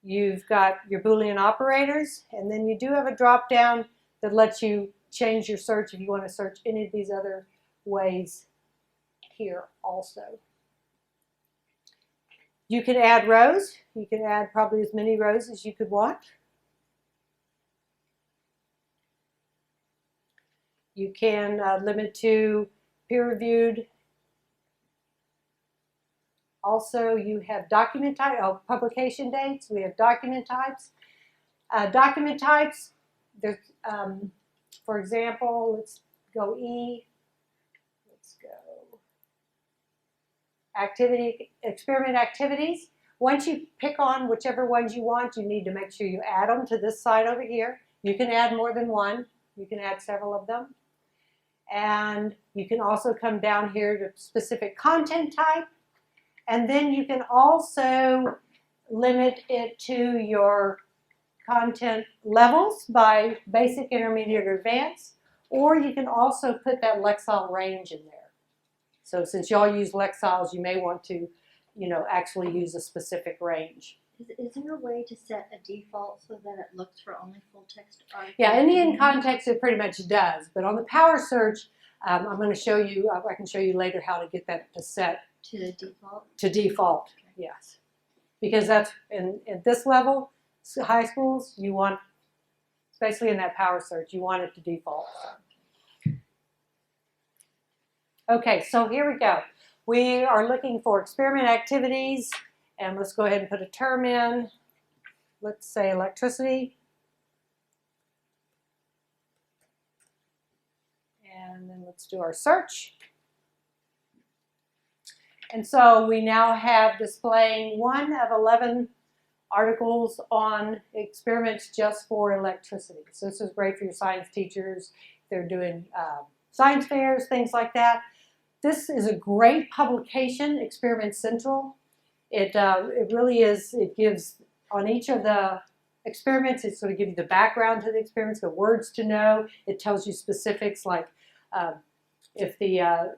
You've got your Boolean operators, and then you do have a drop-down that lets you change your search if you want to search any of these other ways here also. You can add rows. You can add probably as many rows as you could want. You can limit to peer-reviewed. Also, you have document type, publication dates. We have document types. Document types, there's, for example, let's go E. Let's go experiment activities. Once you pick on whichever ones you want, you need to make sure you add them to this side over here. You can add more than one. You can add several of them. And you can also come down here to specific content type. And then you can also limit it to your content levels by basic, intermediate, or advanced. Or you can also put that Lexile range in there. So since y'all use Lexiles, you may want to, actually use a specific range. Is there a way to set a default so that it looks for only full text articles? Yeah, in the in context, it pretty much does. But on the power search, I'm going to show you, I can show you later how to get that to set To the default? to default, yes. Because that's, at this level, high schools, you want, especially in that power search, you want it to default. Okay, so here we go. We are looking for experiment activities, and let's go ahead and put a term in. Let's say electricity. And then let's do our search. And so we now have displaying 1 of 11 articles on experiments just for electricity. So this is great for your science teachers. They're doing science fairs, things like that. This is a great publication, Experiment Central. It really is, it gives, on each of the experiments, it's going to give you the background to the experiments, the words to know. It tells you specifics like if the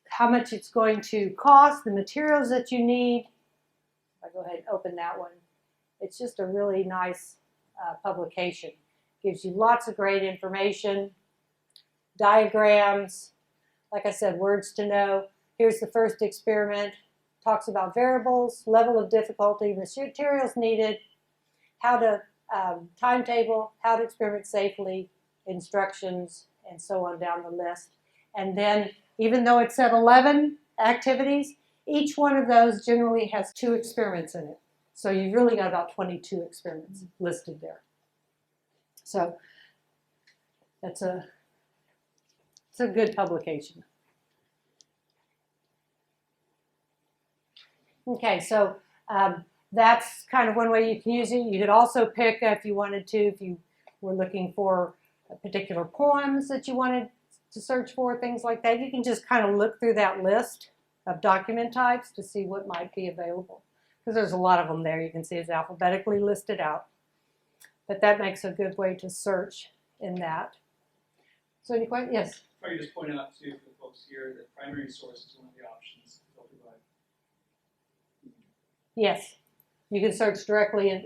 how much it's going to cost, the materials that you need. I'll go ahead and open that one. It's just a really nice publication. Gives you lots of great information, diagrams, like I said, words to know. Here's the first experiment. Talks about variables, level of difficulty, materials needed, how to timetable, how to experiment safely, instructions, and so on down the list. And then, even though it said 11 activities, each one of those generally has 2 experiments in it. So you've really got about 22 experiments listed there. So it's a good publication. Okay, so that's kind of one way you can use it. You could also pick, if you wanted to, if you were looking for particular poems that you wanted to search for, things like that. You can just kind of look through that list of document types to see what might be available. Because there's a lot of them there. You can see it's alphabetically listed out. But that makes a good way to search in that. So any questions? Yes? If I could just point out too for the folks here that primary source is one of the options they'll provide. Yes. You can search directly, and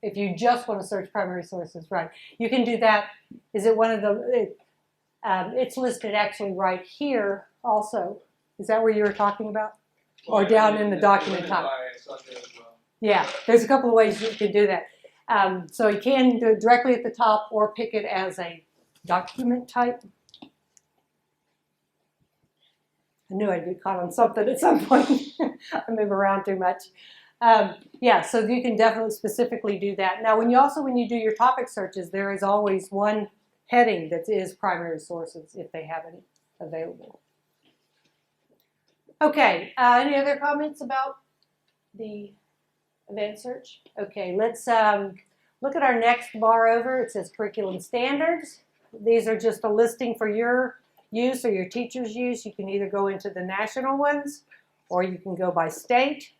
if you just want to search primary sources, right. You can do that. Is it one of the, It's listed actually right here also. Is that where you were talking about? Or down in the document top? I saw that as well. Yeah, there's a couple of ways you can do that. So you can do it directly at the top or pick it as a document type. I knew I'd be caught on something at some point. I move around too much. Yeah, so you can definitely specifically do that. Now, when you do your topic searches, there is always one heading that is primary sources if they have any available. Okay, any other comments about the advanced search? Okay, let's look at our next bar over. It says curriculum standards. These are just a listing for your use or your teacher's use. You can either go into the national ones or you can go by state.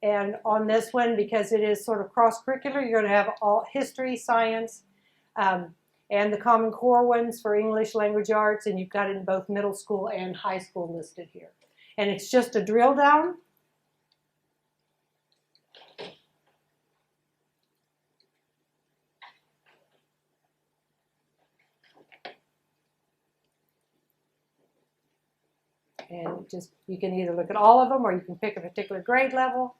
And on this one, because it is sort of cross-curricular, you're going to have all history, science, and the Common Core ones for English, language arts, and you've got it in both middle school and high school listed here. And it's just a drill down. And just you can either look at all of them or you can pick a particular grade level.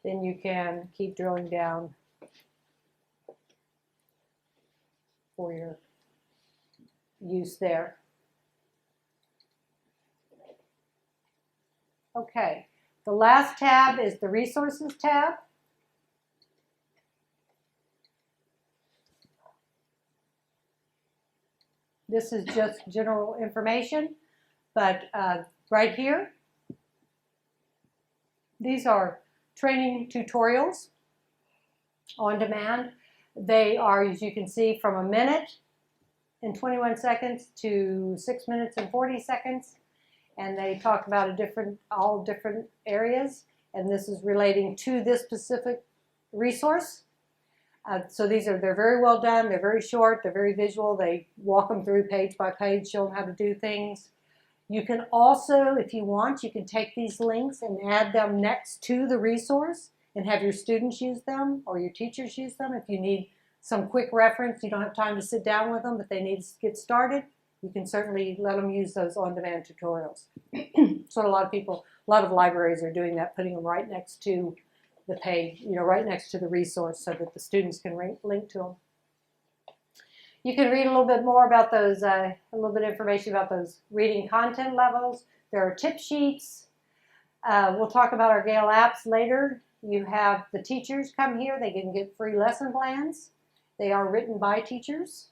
Then you can keep drilling down for your use there. Okay, the last tab is the resources tab. This is just general information, but right here, these are training tutorials on demand. They are, as you can see, from 1 minute and 21 seconds to 6 minutes and 40 seconds. And they talk about all different areas. And this is relating to this specific resource. So they're very well done. They're very short. They're very visual. They walk them through page by page, show them how to do things. You can also, if you want, you can take these links and add them next to the resource and have your students use them or your teachers use them. If you need some quick reference, you don't have time to sit down with them, but they need to get started, you can certainly let them use those on-demand tutorials. So a lot of libraries are doing that, putting them right next to the page, right next to the resource so that the students can link to them. You can read a little bit more about those, a little bit of information about those reading content levels. There are tip sheets. We'll talk about our Gale apps later. You have the teachers come here. They can get free lesson plans. They are written by teachers.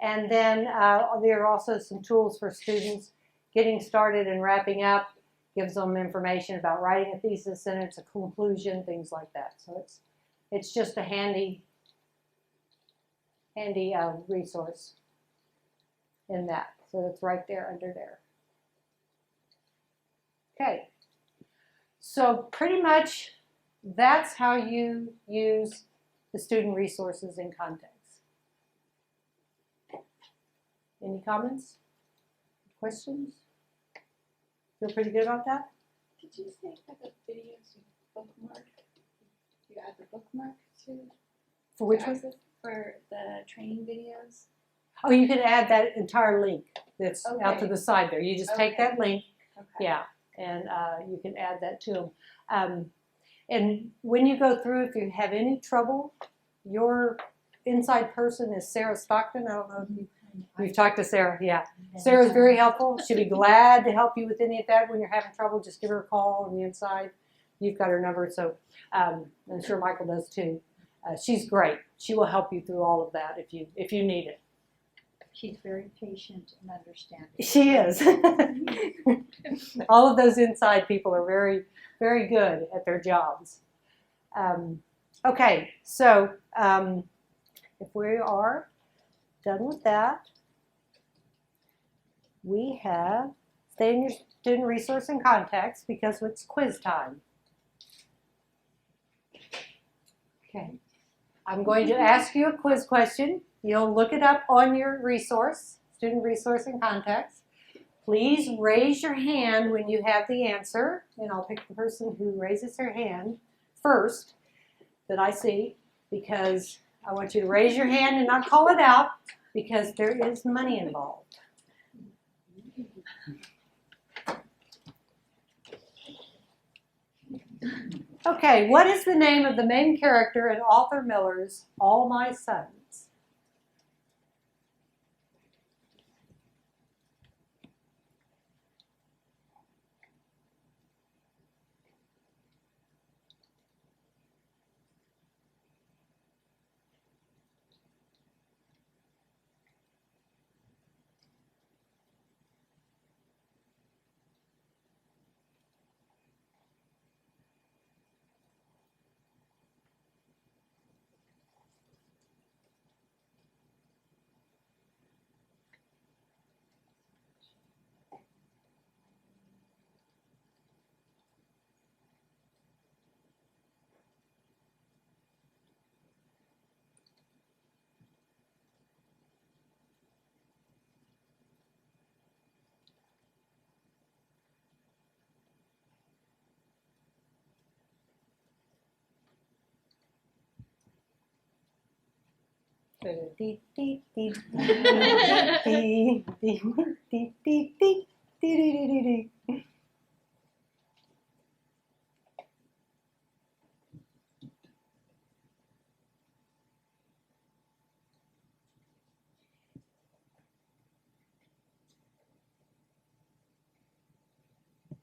And then there are also some tools for students getting started and wrapping up. Gives them information about writing a thesis, sentence, a conclusion, things like that. So it's just a handy resource in that. So it's right there under there. Okay. So pretty much that's how you use the student resources in context. Any comments? Questions? Feel pretty good about that? Did you say for the videos you bookmark? You add the bookmark to For which one? for the training videos? Oh, you can add that entire link that's out to Okay. the side there. You just take Okay. that link, Okay. yeah, and you can add that to them. And when you go through, if you have any trouble, your inside person is Sarah Stockton. I don't know if you've talked to Sarah, yeah. Sarah's very helpful. She'll be glad to help you with any of that. When you're having trouble, just give her a call on the inside. You've got her number, so I'm sure Michael does too. She's great. She will help you through all of that if you need it. She's very patient and understanding. She is. All of those inside people are very, very good at their jobs. Okay, so if we are done with that, we have stay in your student resource and context because it's quiz time. Okay, I'm going to ask you a quiz question. You'll look it up on your resource, student resource and context. Please raise your hand when you have the answer, and I'll pick the person who raises their hand first that I see, because I want you to raise your hand and not call it out because there is money involved. Okay, what is the name of the main character in Arthur Miller's All My Sons?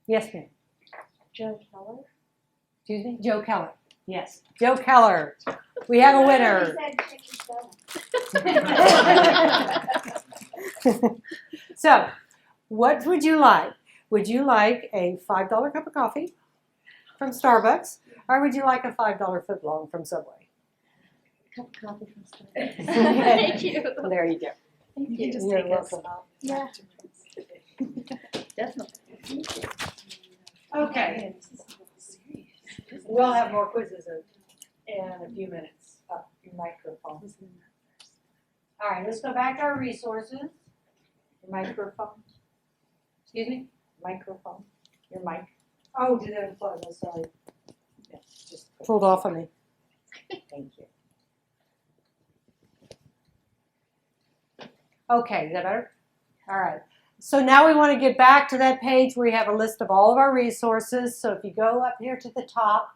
Yes, ma'am. Joe Keller. Excuse me? Joe Keller. Yes, Joe Keller. We have a winner. So, what would you like? Would you like a $5 cup of coffee from Starbucks, or would you like a $5 footlong from Subway? Cup of coffee from Starbucks. Thank you. There you go. Thank You can just You're take us. welcome. Yeah, definitely. Okay. We'll have more quizzes in a few minutes. Your microphone. All right, let's go back to our resources. Your microphone. Excuse me? Microphone. Your mic. Oh, did that unplug? I'm sorry. Yeah, just pulled off of me. Thank you. Okay, is that better? All right. So now we want to get back to that page where we have a list of all of our resources. So if you go up here to the top,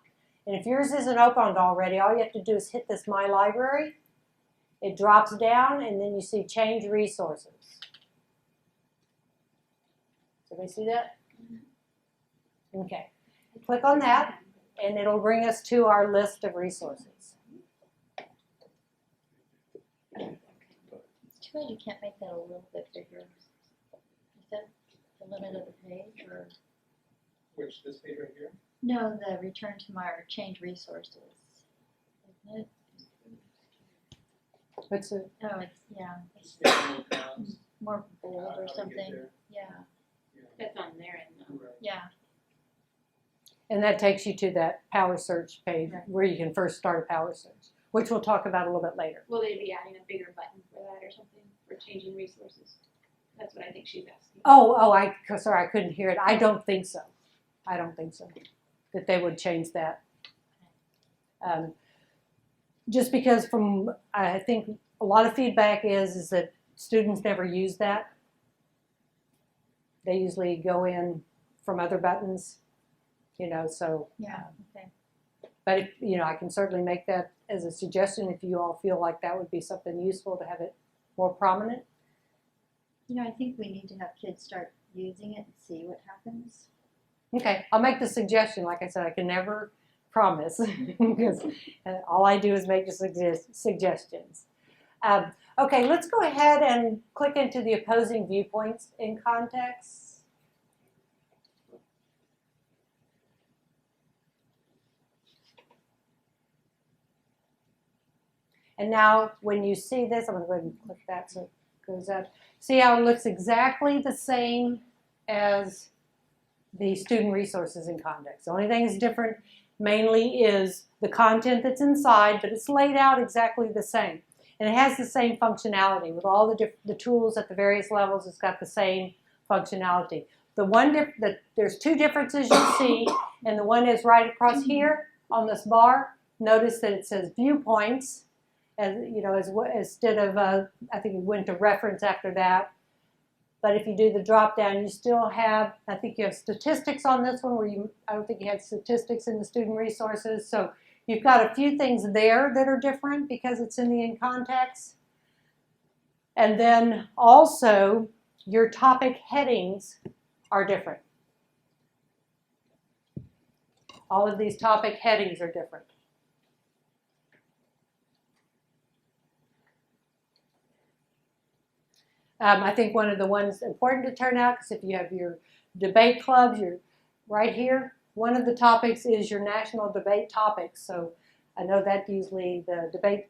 and if yours isn't opened already, all you have to do is hit this My Library. It drops down, and then you see Change Resources. Did we see that? Okay. Click on that, and it'll bring us to our list of resources. It's too bad you can't make that a little bit bigger. Is that the limit of the page, or? Which, this page right here? No, the return to my or change resources. Isn't it? What's it? Oh, it's, yeah, Just take a look, more bold how to or get something. there. Yeah, Yeah. That's on their end though. Right. yeah. And that takes you to that Power Search page Right. where you can first start a Power Search, which we'll talk about a little bit later. Will they be adding a bigger button for that or something for changing resources? That's what I think she's asking. Sorry, I couldn't hear it. I don't think so. I don't think so, that they would change that. Just because I think a lot of feedback is that students never use that. They usually go in from other buttons, so. Yeah, okay. But if, I can certainly make that as a suggestion if you all feel like that would be something useful to have it more prominent. I think we need to have kids start using it and see what happens. Okay, I'll make the suggestion. Like I said, I can never promise because all I do is make the suggestions. Okay, let's go ahead and click into the opposing viewpoints in context. And now when you see this, I'm going to go ahead and click that so it goes up. See how it looks exactly the same as the student resources in context. The only thing that's different mainly is the content that's inside, but it's laid out exactly the same. And it has the same functionality with all the tools at the various levels. It's got the same functionality. There's two differences you'll see, and the one is right across here on this bar. Notice that it says viewpoints, instead of, I think we went to reference after that. But if you do the drop down, you still have, I think you have statistics on this one I don't think you had statistics in the student resources. So you've got a few things there that are different because it's in the in context. And then also your topic headings are different. All of these topic headings are different. I think one of the ones important to turn out, because if you have your debate clubs, you're right here. One of the topics is your national debate topics. So I know that usually the debate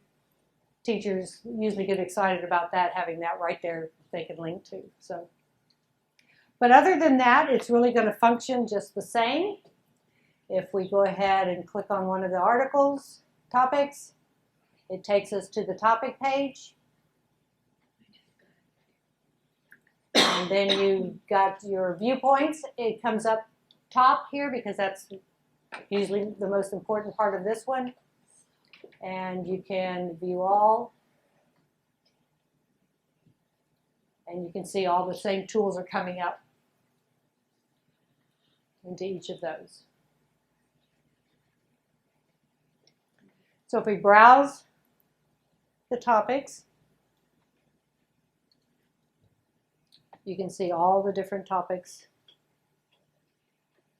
teachers usually get excited about that, having that right there they can link to. So, but other than that, it's really going to function just the same. If we go ahead and click on one of the articles, topics, it takes us to the topic page. And then you've got your viewpoints. It comes up top here because that's usually the most important part of this one. And you can view all. And you can see all the same tools are coming up into each of those. So if we browse the topics, you can see all the different topics.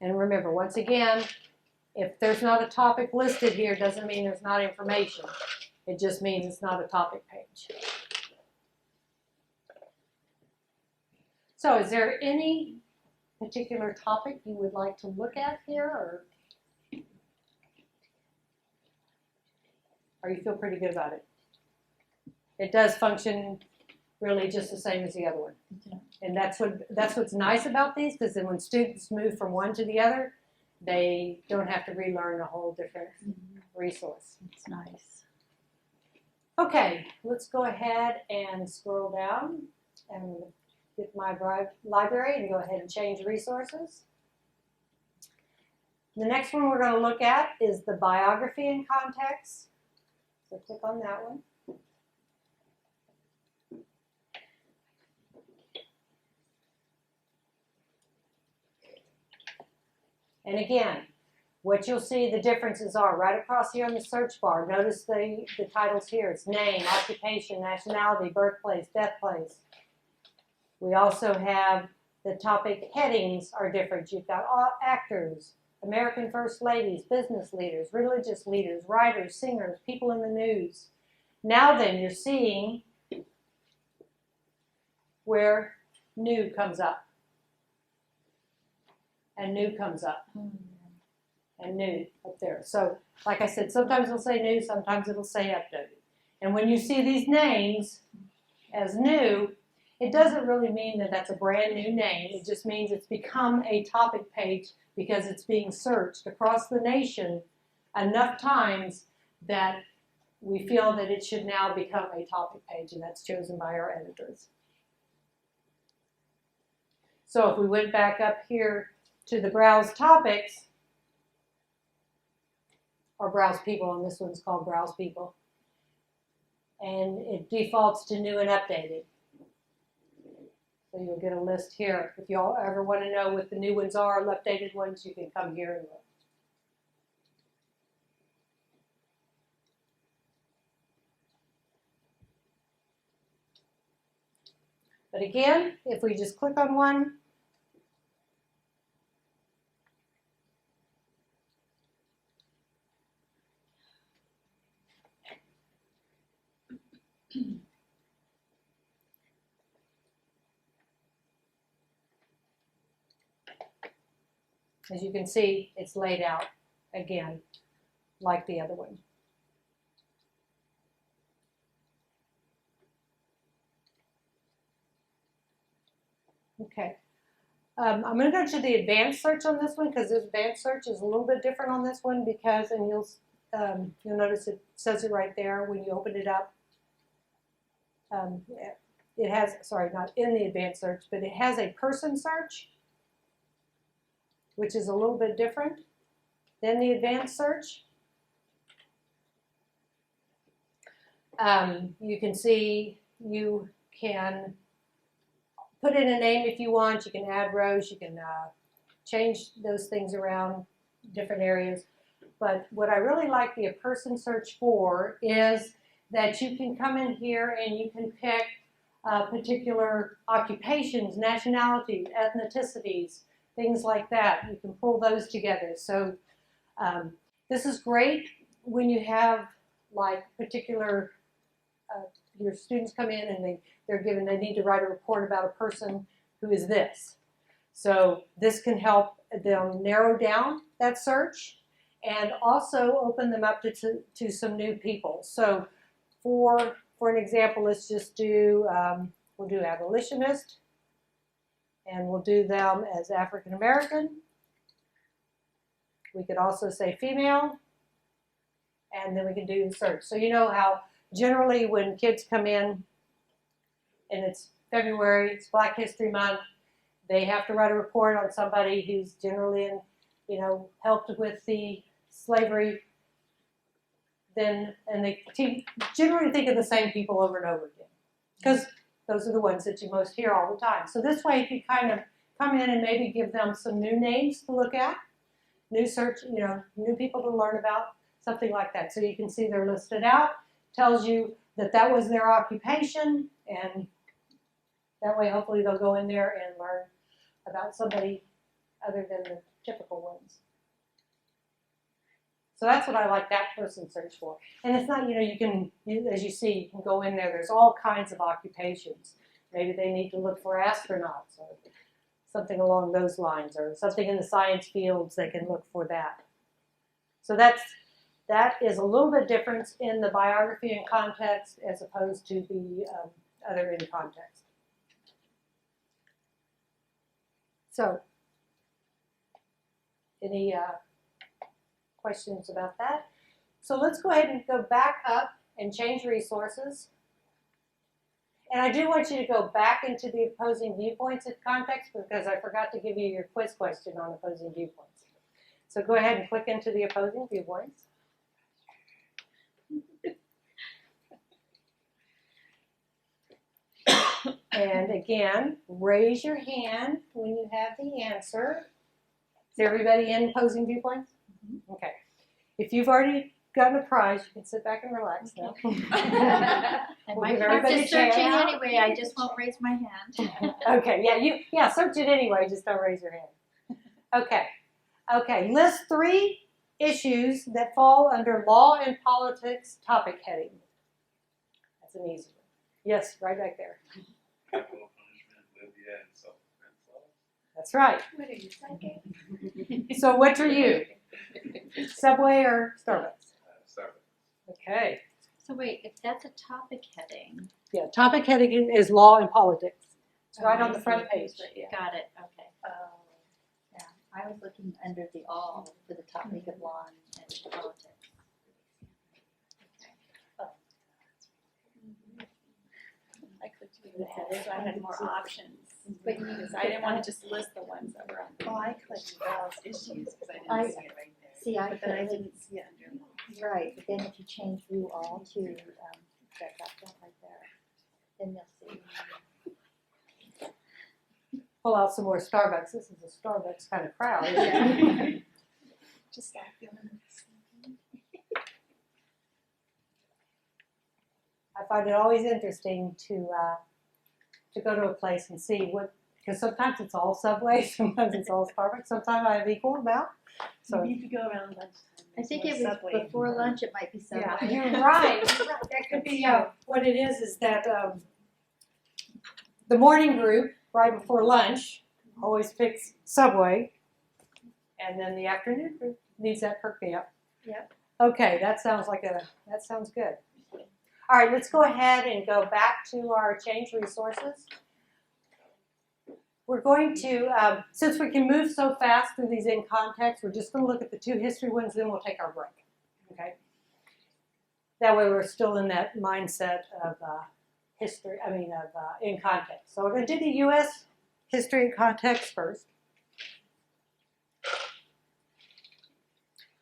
And remember, once again, if there's not a topic listed here, doesn't mean there's not information. It just means it's not a topic page. So is there any particular topic you would like to look at here, or you feel pretty good about it? It does function really just the same as the other one. And that's what's nice about these, because then when students move from one to the other, they don't have to relearn a whole different resource. It's nice. Okay, let's go ahead and scroll down and get my library and go ahead and change resources. The next one we're going to look at is the biography and context. So click on that one. And again, what you'll see the differences are right across here on the search bar. Notice the titles here. It's name, occupation, nationality, birthplace, deathplace. We also have the topic headings are different. You've got all actors, American first ladies, business leaders, religious leaders, writers, singers, people in the news. Now then, you're seeing where new comes up. And new comes up. And new up there. So, like I said, sometimes it'll say new, sometimes it'll say updated. And when you see these names as new, it doesn't really mean that that's a brand new name. It just means it's become a topic page because it's being searched across the nation enough times that we feel that it should now become a topic page, and that's chosen by our editors. So if we went back up here to the browse topics, or browse people, and this one's called browse people, and it defaults to new and updated. So you'll get a list here. If you all ever want to know what the new ones are, the updated ones, you can come here and look. But again, if we just click on one, as you can see, it's laid out again like the other one. Okay. I'm going to go to the advanced search on this one because this advanced search is a little bit different on this one because, and you'll notice it says it right there when you open it up. It has, sorry, not in the advanced search, but it has a person search, which is a little bit different than the advanced search. You can see you can put in a name if you want. You can add rows. You can change those things around different areas. But what I really like the A Person Search for is that you can come in here and you can pick particular occupations, nationalities, ethnicities, things like that. You can pull those together. So this is great when you have like particular, your students come in and they need to write a report about a person who is this. So this can help them narrow down that search and also open them up to some new people. So for an example, let's just do, we'll do abolitionist, and we'll do them as African American. We could also say female, and then we can do search. So you know how generally when kids come in and it's February, it's Black History Month, they have to write a report on somebody who's generally in, helped with the slavery, and they generally think of the same people over and over again, because those are the ones that you most hear all the time. So this way you can kind of come in and maybe give them some new names to look at, new search, new people to learn about, something like that. So you can see they're listed out, tells you that that was their occupation, and that way hopefully they'll go in there and learn about somebody other than the typical ones. So that's what I like that person search for. And it's not, as you see, you can go in there, there's all kinds of occupations. Maybe they need to look for astronauts or something along those lines, or something in the science fields, they can look for that. So that is a little bit different in the biography and context as opposed to the other in context. So, any questions about that? So let's go ahead and go back up and change resources. And I do want you to go back into the opposing viewpoints of context, because I forgot to give you your quiz question on opposing viewpoints. So go ahead and click into the opposing viewpoints. And again, raise your hand when you have the answer. Is everybody in opposing viewpoints? Mm-hmm. Okay. If you've already gotten a prize, you can sit back and relax now. I We'll might give have everybody to a search it chance. anyway, I just won't raise my hand. Okay, search it anyway, just don't raise your hand. Okay, list 3 issues that fall under law and politics topic heading. That's an easy one. Yes, right back there. Capital punishment, Libya, and self-defense laws. That's right. What are you saying? So which are you? Subway or Starbucks? Starbucks. Okay. So wait, if that's a topic heading. Yeah, topic heading is law and politics. It's right on the front page. Got it, okay. Yeah, I was looking under the all for the topic of law and politics. I clicked through the header, so I had more options. But you, Because I didn't want to just list the ones that were on. Oh, I clicked those issues because I- I didn't see it right there. see, I But then I put, didn't see it under law. right, but then if you change view all to, that right there, then you'll see. Pull out some more Starbucks. This is a Starbucks kind of crowd, isn't it? Just that feeling. I find it always interesting to go to a place and see what, because sometimes it's all Subway, sometimes it's all Starbucks, sometimes I have equal amount. So You need to go around lunchtime. I think There's it more was Subway before in lunch, it might be Subway. yeah, you're right. That could be what it is that the morning group right before lunch always picks Subway, and then the afternoon group needs that perk me up. Yep. Okay, that sounds good. All right, let's go ahead and go back to our change resources. We're going to, since we can move so fast through these in context, we're just going to look at the 2 history ones, then we'll take our break. Okay. That way we're still in that mindset of in context. So we're going to do the U.S. history and context first.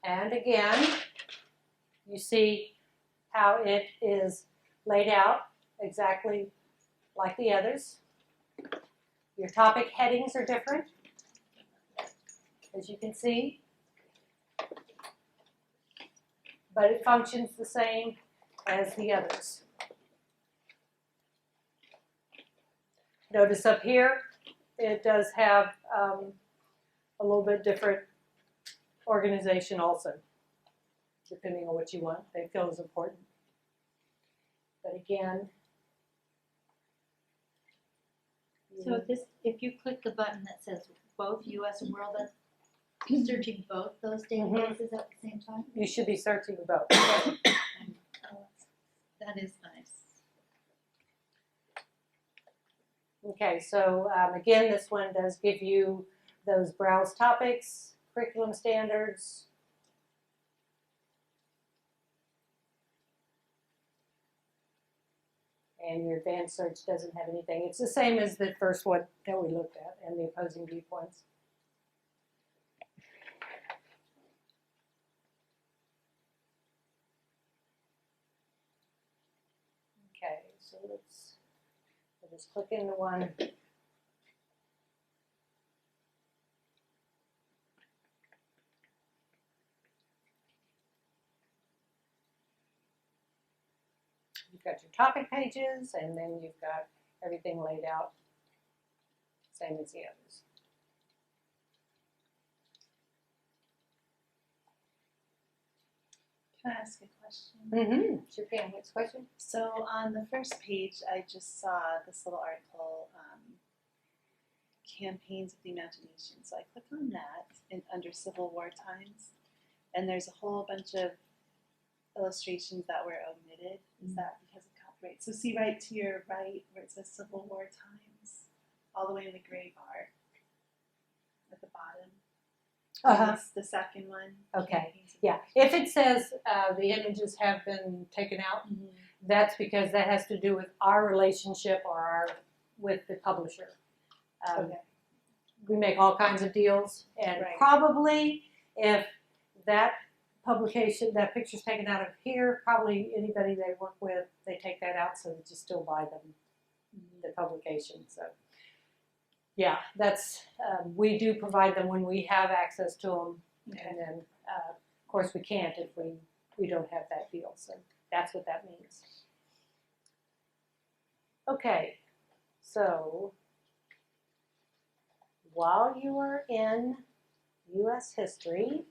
And again, you see how it is laid out exactly like the others. Your topic headings are different, as you can see, but it functions the same as the others. Notice up here, it does have a little bit different organization also, depending on what you want, they feel is important. But again, So if you click the button that says both US and World, that's searching both those databases at the same time? you should be searching both. Oh, that is nice. Okay, so again, this one does give you those browse topics, curriculum standards. And your advanced search doesn't have anything. It's the same as the first one that we looked at and the opposing viewpoints. Okay, so we'll just click into one. You've got your topic pages, and then you've got everything laid out, same as the others. Can I ask a question? Mm-hmm. Sure can. Next question. So on the first page, I just saw this little article, Campaigns of the Imagination. So I click on that under Civil War times, and there's a whole bunch of illustrations that were omitted. Is that because of copyright? So see right to your right where it says Civil War times, all the way in the gray bar at the bottom. It's the second one. Okay. Yeah. If it says the images have been taken out, that's because that has to do with our relationship or with the publisher. Okay. We make all kinds of deals, and probably if that publication, that picture's taken out of here, probably anybody they work with, they take that out so that you still buy them the publication. So yeah, that's we do provide them when we have access to them, and then of course we can't if we don't have that deal. So that's what that means. Okay, so while you are in U.S. history,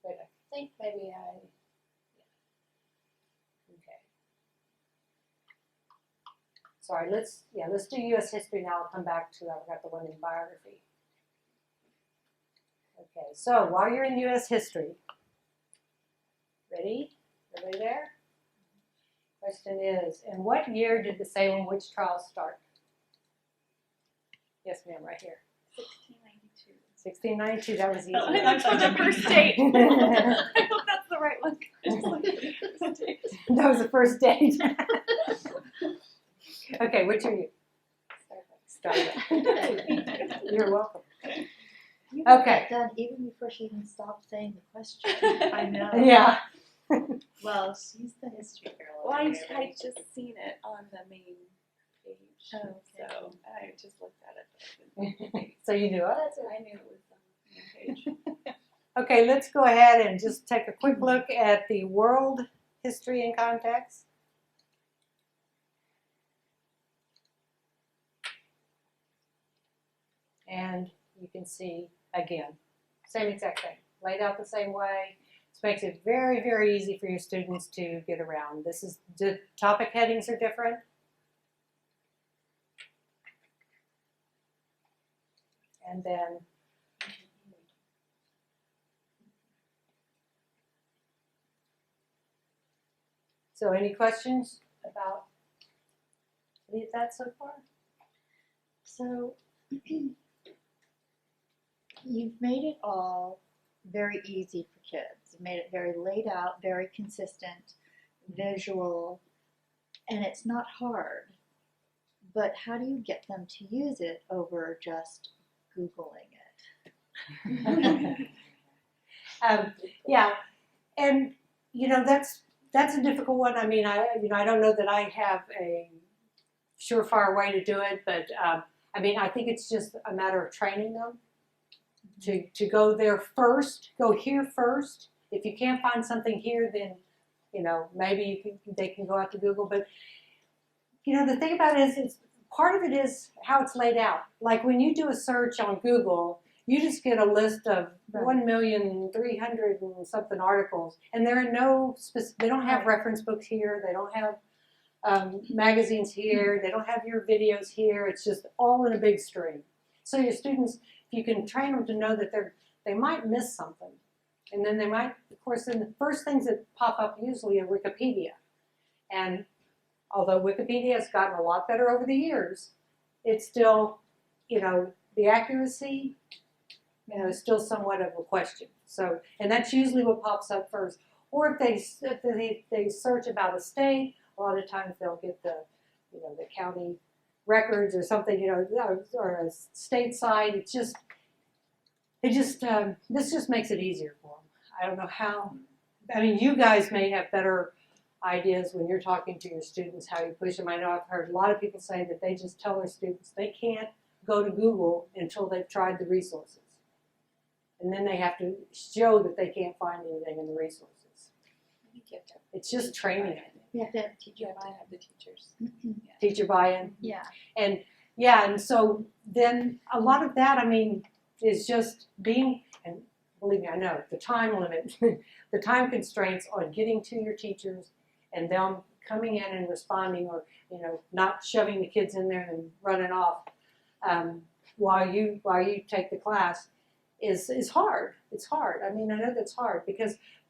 wait, I think maybe okay. Sorry, let's do U.S. history now. I'll come back to, I've got the one in biography. Okay, so while you're in U.S. history, ready? Everybody there? Question is, in what year did the Salem witch trials start? Yes, ma'am, right here. 1692, that was easy. I looked for the first date. I hope that's the right one. That was the first date. Okay, which are you? Starbucks. You're welcome. You got Okay. that done even before she even stopped saying the question. I know. Yeah. Well, she's the history girl. Well, over I here, just seen it on the main page, Oh, okay. so I just looked at it. So you knew it? That's what I knew it was on the main page. Okay, let's go ahead and just take a quick look at the world history and context. And you can see, again, same exact thing, laid out the same way. This makes it very, very easy for your students to get around. The topic headings are different. And then so any questions about any of that so far? So you've made it all very easy for kids. You made it very laid out, very consistent, visual, and it's not hard. But how do you get them to use it over just Googling it? Yeah, and that's a difficult one. I mean, I don't know that I have a surefire way to do it, but I mean, I think it's just a matter of training them to go there first, go here first. If you can't find something here, then maybe they can go out to Google. But the thing about it is part of it is how it's laid out. Like when you do a search on Google, you just get a list of 1,300,000 and something articles, and there are no they don't have reference books here. They don't have magazines here. They don't have your videos here. It's just all in a big stream. So your students, if you can train them to know that they might miss something, and then they might, of course, then the first things that pop up usually are Wikipedia, and although Wikipedia has gotten a lot better over the years, it's still, the accuracy, is still somewhat of a question. So, and that's usually what pops up first. Or if they search about a state, a lot of times they'll get the county records or something, or a state site. This just makes it easier for them. I don't know how. I mean, you guys may have better ideas when you're talking to your students how you push them. I know I've heard a lot of people say that they just tell their students they can't go to Google until they've tried the resources. And then they have to show that they can't find anything in the resources. It's just training. You have to have You have to have the teachers. Teacher buy-in. Yeah. And so then a lot of that, I mean, is just being, and believe me, I know, the time limit, the time constraints on getting to your teachers and them coming in and responding, or, not shoving the kids in there and running off while you take the class is hard. It's hard. I mean, I know that's hard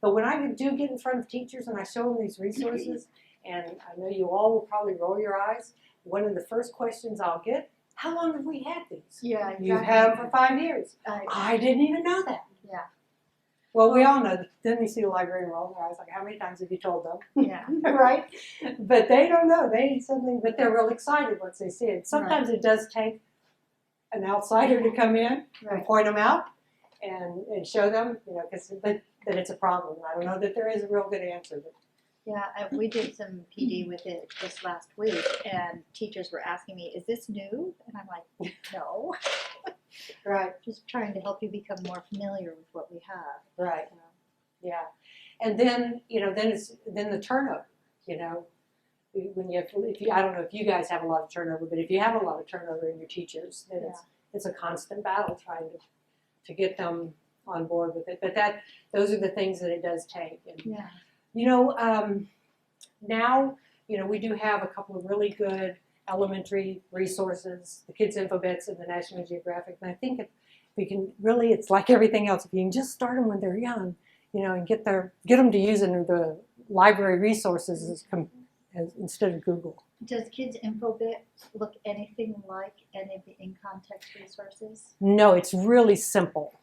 but when I do get in front of teachers and I show them these resources, and I know you all will probably roll your eyes, one of the first questions I'll get, how long have we had these? Yeah, exactly. You've had them for 5 years. I didn't even know that. Yeah. Well, we all know. Then you see the librarian roll their eyes, like, how many times have you told them? Yeah. Right? But they don't know. They need something, but they're real excited once they see it. Sometimes it does take an outsider to come in and point them out and show them, that it's a problem. I don't know that there is a real good answer. But Yeah, we did some PD with it just last week, and teachers were asking me, is this new? And I'm like, no. Right. Just trying to help you become more familiar with what we have. Right. Yeah. And then, then the turnover, when I don't know if you guys have a lot of turnover, but if you have a lot of turnover in your teachers, then it's a constant battle trying to get them on board with it. But those are the things that it does take. And, now, we do have a couple of really good elementary resources, the Kids Info Bits and the National Geographic. And I think if we can really, it's like everything else. If you can just start them when they're young, and get them to use the library resources instead of Google. Does Kids Info Bit look anything like any of the in-context resources? No, it's really simple.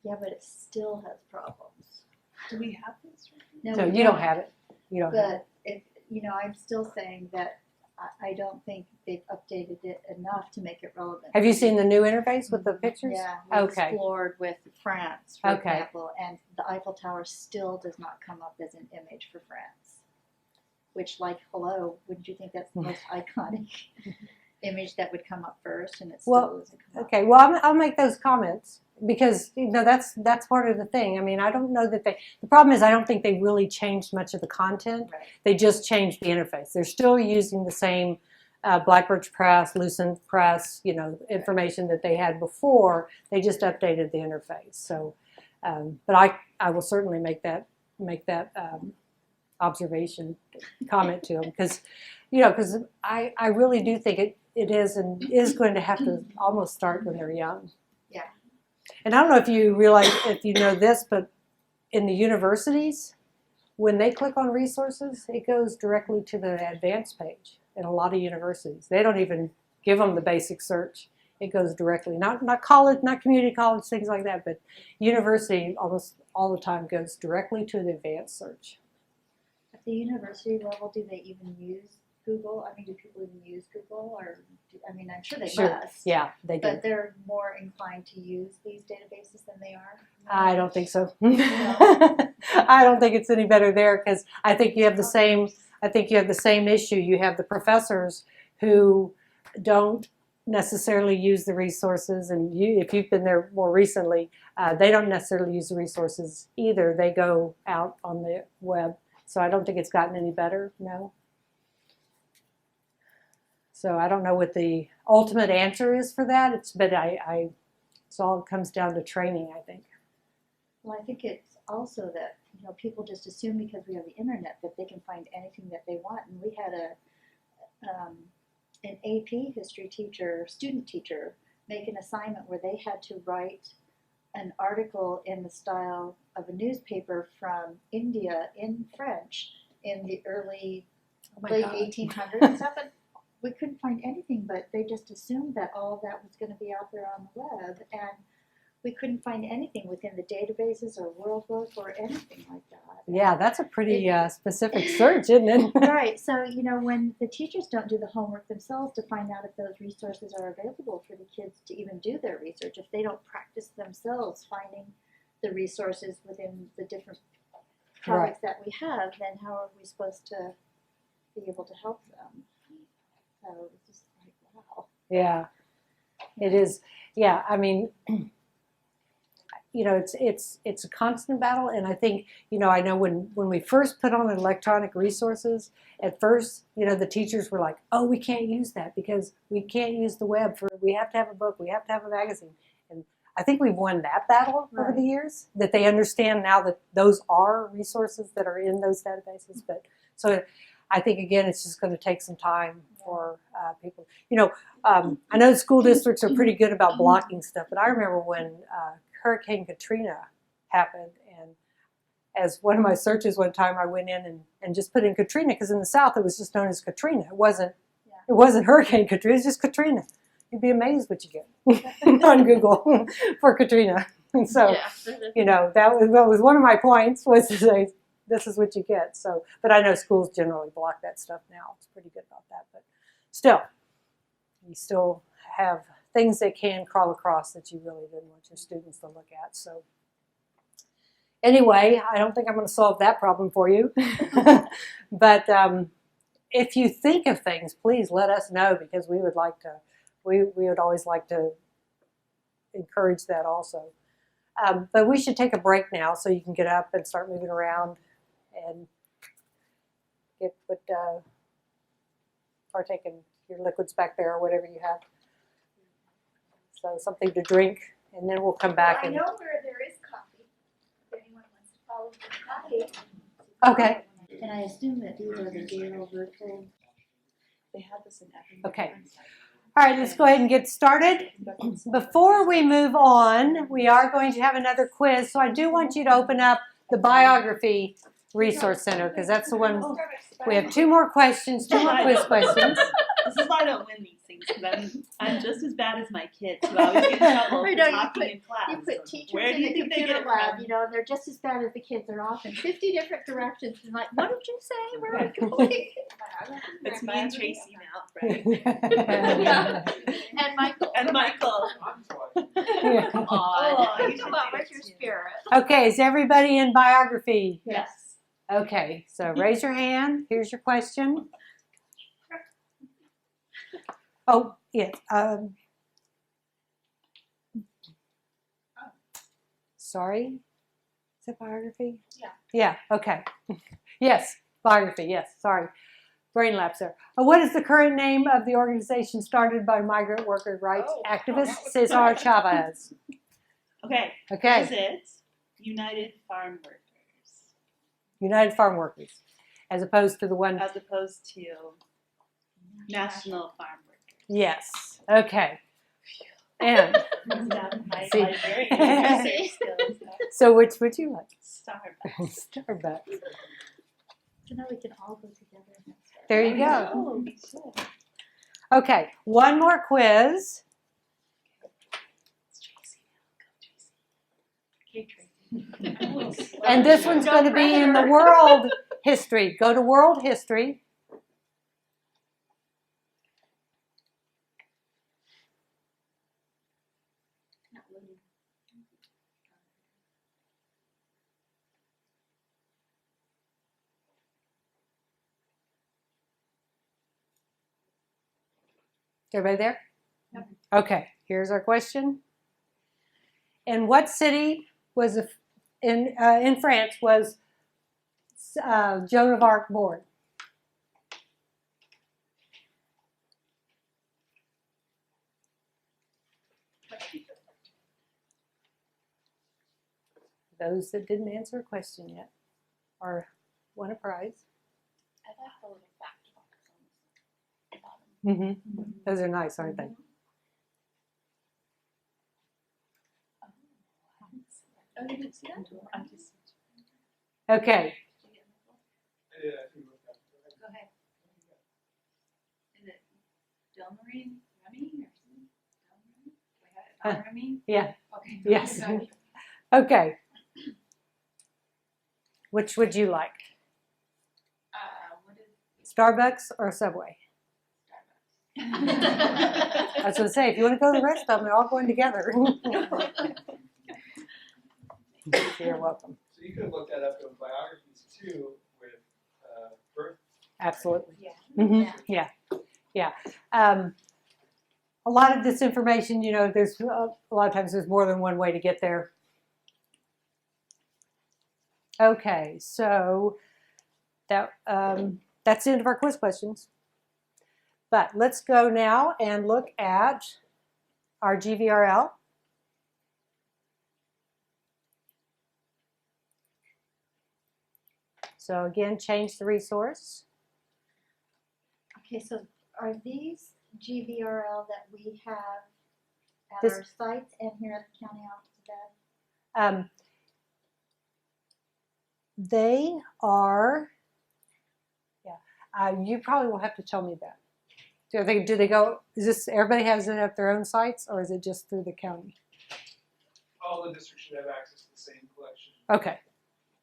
Yeah, but it still has problems. Do we have this? No, you don't have it. You don't have it. But I'm still saying that I don't think they've updated it enough to make it relevant. Have you seen the new interface with the pictures? Yeah, we Okay. explored with France, for Okay. example, and the Eiffel Tower still does not come up as an image for France. Which, hello, wouldn't you think that's the most iconic image that would come up first, and it still doesn't come up? Okay, well, I'll make those comments because that's part of the thing. I mean, I don't know that the problem is I don't think they really changed much of the content. Right. They just changed the interface. They're still using the same Blackbirch Press, Lucent Press, information that they had before. They just updated the interface. So, but I will certainly make that observation comment to them because I really do think it is and is going to have to almost start when they're young. Yeah. And I don't know if you realize, if you know this, but in the universities, when they click on resources, it goes directly to the advanced page in a lot of universities. They don't even give them the basic search. It goes directly, not college, not community college, things like that, but university almost all the time goes directly to the advanced search. At the university level, do they even use Google? I mean, do people even use Google, or I mean, I'm sure they Sure. must. Yeah, they do. But they're more inclined to use these databases than they are. I don't think so. I don't think it's any better there because I think you have the same. I think you have the same issue. You have the professors who don't necessarily use the resources, and if you've been there more recently, they don't necessarily use the resources either. They go out on the web. So I don't think it's gotten any better. No. So I don't know what the ultimate answer is for that. But it's all comes down to training, I think. Well, I think it's also that people just assume because we have the internet that they can find anything that they want. And we had an AP history teacher, student teacher, make an assignment where they had to write an article in the style of a newspaper from India in French in the early late 1800s and stuff. And we couldn't find anything, but they just assumed that all of that was going to be out there on the web, and we couldn't find anything within the databases or World Book or anything like that. Yeah, that's a pretty specific search, isn't it? Right. So, when the teachers don't do the homework themselves to find out if those resources are available for the kids to even do their research, if they don't practice themselves finding the resources within the different products that we have, then how are we supposed to be able to help them? So it's just like, wow. Yeah, it is. Yeah, I mean, it's a constant battle, and I think I know when we first put on electronic resources, at first the teachers were like, oh, we can't use that because we can't use the web we have to have a book, we have to have a magazine, and I think we've won that battle over the years, that they understand now that those are resources that are in those databases. But so I think again it's just going to take some time for people. I know the school districts are pretty good about blocking stuff, but I remember when Hurricane Katrina happened, and as one of my searches one time, I went in and just put in Katrina, because in the South it was just known as Katrina. It wasn't Hurricane Katrina, it was just Katrina. You'd be amazed what you get on Google for Katrina. And so, that was one of my points, was to say, this is what you get. So, but I know schools generally block that stuff now. It's pretty good about that. But still, you still have things that can crawl across that you really didn't want your students to look at. So anyway, I don't think I'm going to solve that problem for you. But if you think of things, please let us know, because we would like to, we would always like to encourage that also. But we should take a break now so you can get up and start moving around and get partake in your liquids back there or whatever you have. So something to drink, and then we'll come back. I And know where there is coffee. If anyone wants to follow for coffee. okay. And I assume that these are the Gale virtual. They have this in every. Okay. All right, let's go ahead and get started. Before we move on, we are going to have another quiz. So I do want you to open up the Biography Resource Center, because that's the one. We have two more questions, two more quiz questions. This is why I don't win these things, because I'm just as bad as my kids who always get in trouble I for know, talking in class. You put teachers Where do in you the think they get computer it lab, from? and they're just as bad as the kids. They're off in 50 different directions. And like, what did you say? Where are we going? It's me and Tracy now, right? Yeah. And Michael. And Michael. Yeah. Aw, you should Come on, do where's it your too. spirit? Okay, is everybody in biography? Yes. Okay, so raise your hand. Here's your question. Oh, yes. Sorry. Is it biography? Yeah. Yeah, okay. Yes, biography, yes, sorry. Brain lapse there. What is the current name of the organization started by migrant worker rights activist Cesar Chavez? Okay. Okay. Is it United Farm Workers United Farm Workers, as opposed to the one. as opposed to National Farm Workers? Yes. Okay. And My See. librarian research skills. so, which would you like? Starbucks. Starbucks. So now we can all go together. And start. There you go. Oh, we should. Okay, one more quiz. It's Tracy. Go, Tracy. And this one's going to be in the world history. Go to world history. Everybody there? Yep. Okay, here's our question. In what city was in France was Joan of Arc born? Those that didn't answer a question yet or won a prize. I like the little fact box on the bottom. Those are nice, aren't they? Oh, you didn't see that? I just Okay. Yeah, I think we'll have to- Go ahead. Is it Delmarine Remy or something? Delmarine? We had it Delmarine? Yeah. Okay. Yes. Got it. Okay. Which would you like? What is Starbucks or Subway? Starbucks? I was going to say, if you want to go to the rest of them, they're all going together. You're welcome. So you could have looked that up in biographies too, with birth. Absolutely. Yeah. Yeah. A lot of this information, you know, there's a lot of times there's more than one way to get there. Okay, so that's the end of our quiz questions. But let's go now and look at our GVRL. So again, change the resource. Okay, so are these GVRL that we have at This- our sites and here at the county office of ed? They are, you probably will have to tell me that. Do they go, is this, everybody has it at their own sites or is it just through the county? All the districts should have access to the same collection. Okay,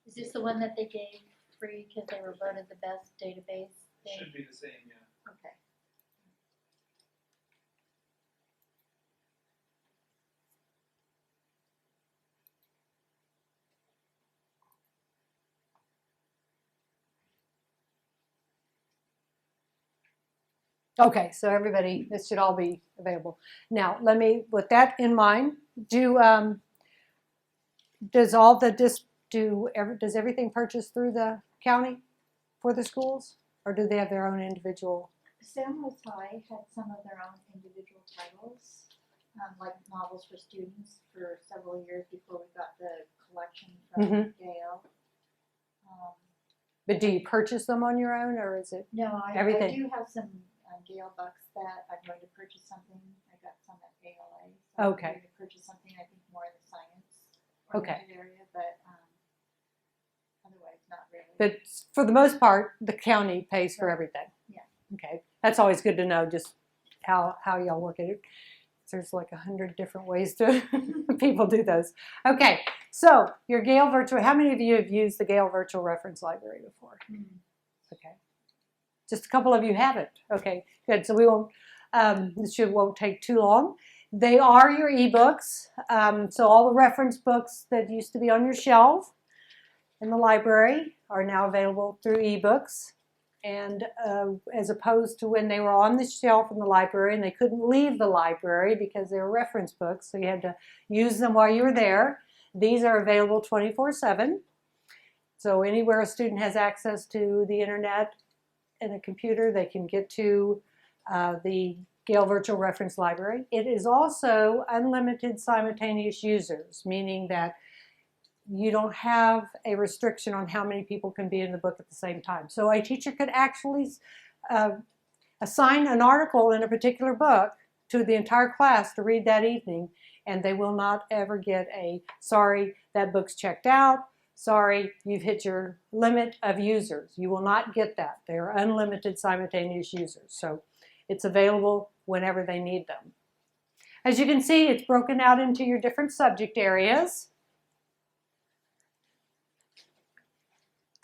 Is this the one that they gave free because they were voted the best database thing? Should be the same, yeah. Okay. okay, so everybody, this should all be available. Now, let me, with that in mind, does everything purchase through the county for the schools? Or do they have their own individual? San Luis High had some of their own individual titles, like novels for students for several years before we got the collection from Gale. But do you purchase them on your own or is it? No, I Everything. do have some Gale books that I'm going to purchase something. I got some at ALA. So Okay. I'm going to purchase something I think more in the science Okay. area, but otherwise not really. But for the most part, the county pays for Right. everything. Yeah. Okay, that's always good to know just how y'all work at it. There's like 100 different ways to people do those. Okay, so your Gale Virtual, how many of you have used the Gale Virtual Reference Library before? Okay, just a couple of you haven't. Okay, good, so we won't, this won't take too long. They are your ebooks, so all the reference books that used to be on your shelf in the library are now available through ebooks. And as opposed to when they were on the shelf in the library and they couldn't leave the library because they were reference books, so you had to use them while you were there. These are available 24/7. So anywhere a student has access to the internet and a computer, they can get to the Gale Virtual Reference Library. It is also unlimited simultaneous users, meaning that you don't have a restriction on how many people can be in the book at the same time. So a teacher could actually assign an article in a particular book to the entire class to read that evening, and they will not ever get a, sorry, that book's checked out, sorry, you've hit your limit of users. You will not get that. They are unlimited simultaneous users. So it's available whenever they need them. As you can see, it's broken out into your different subject areas.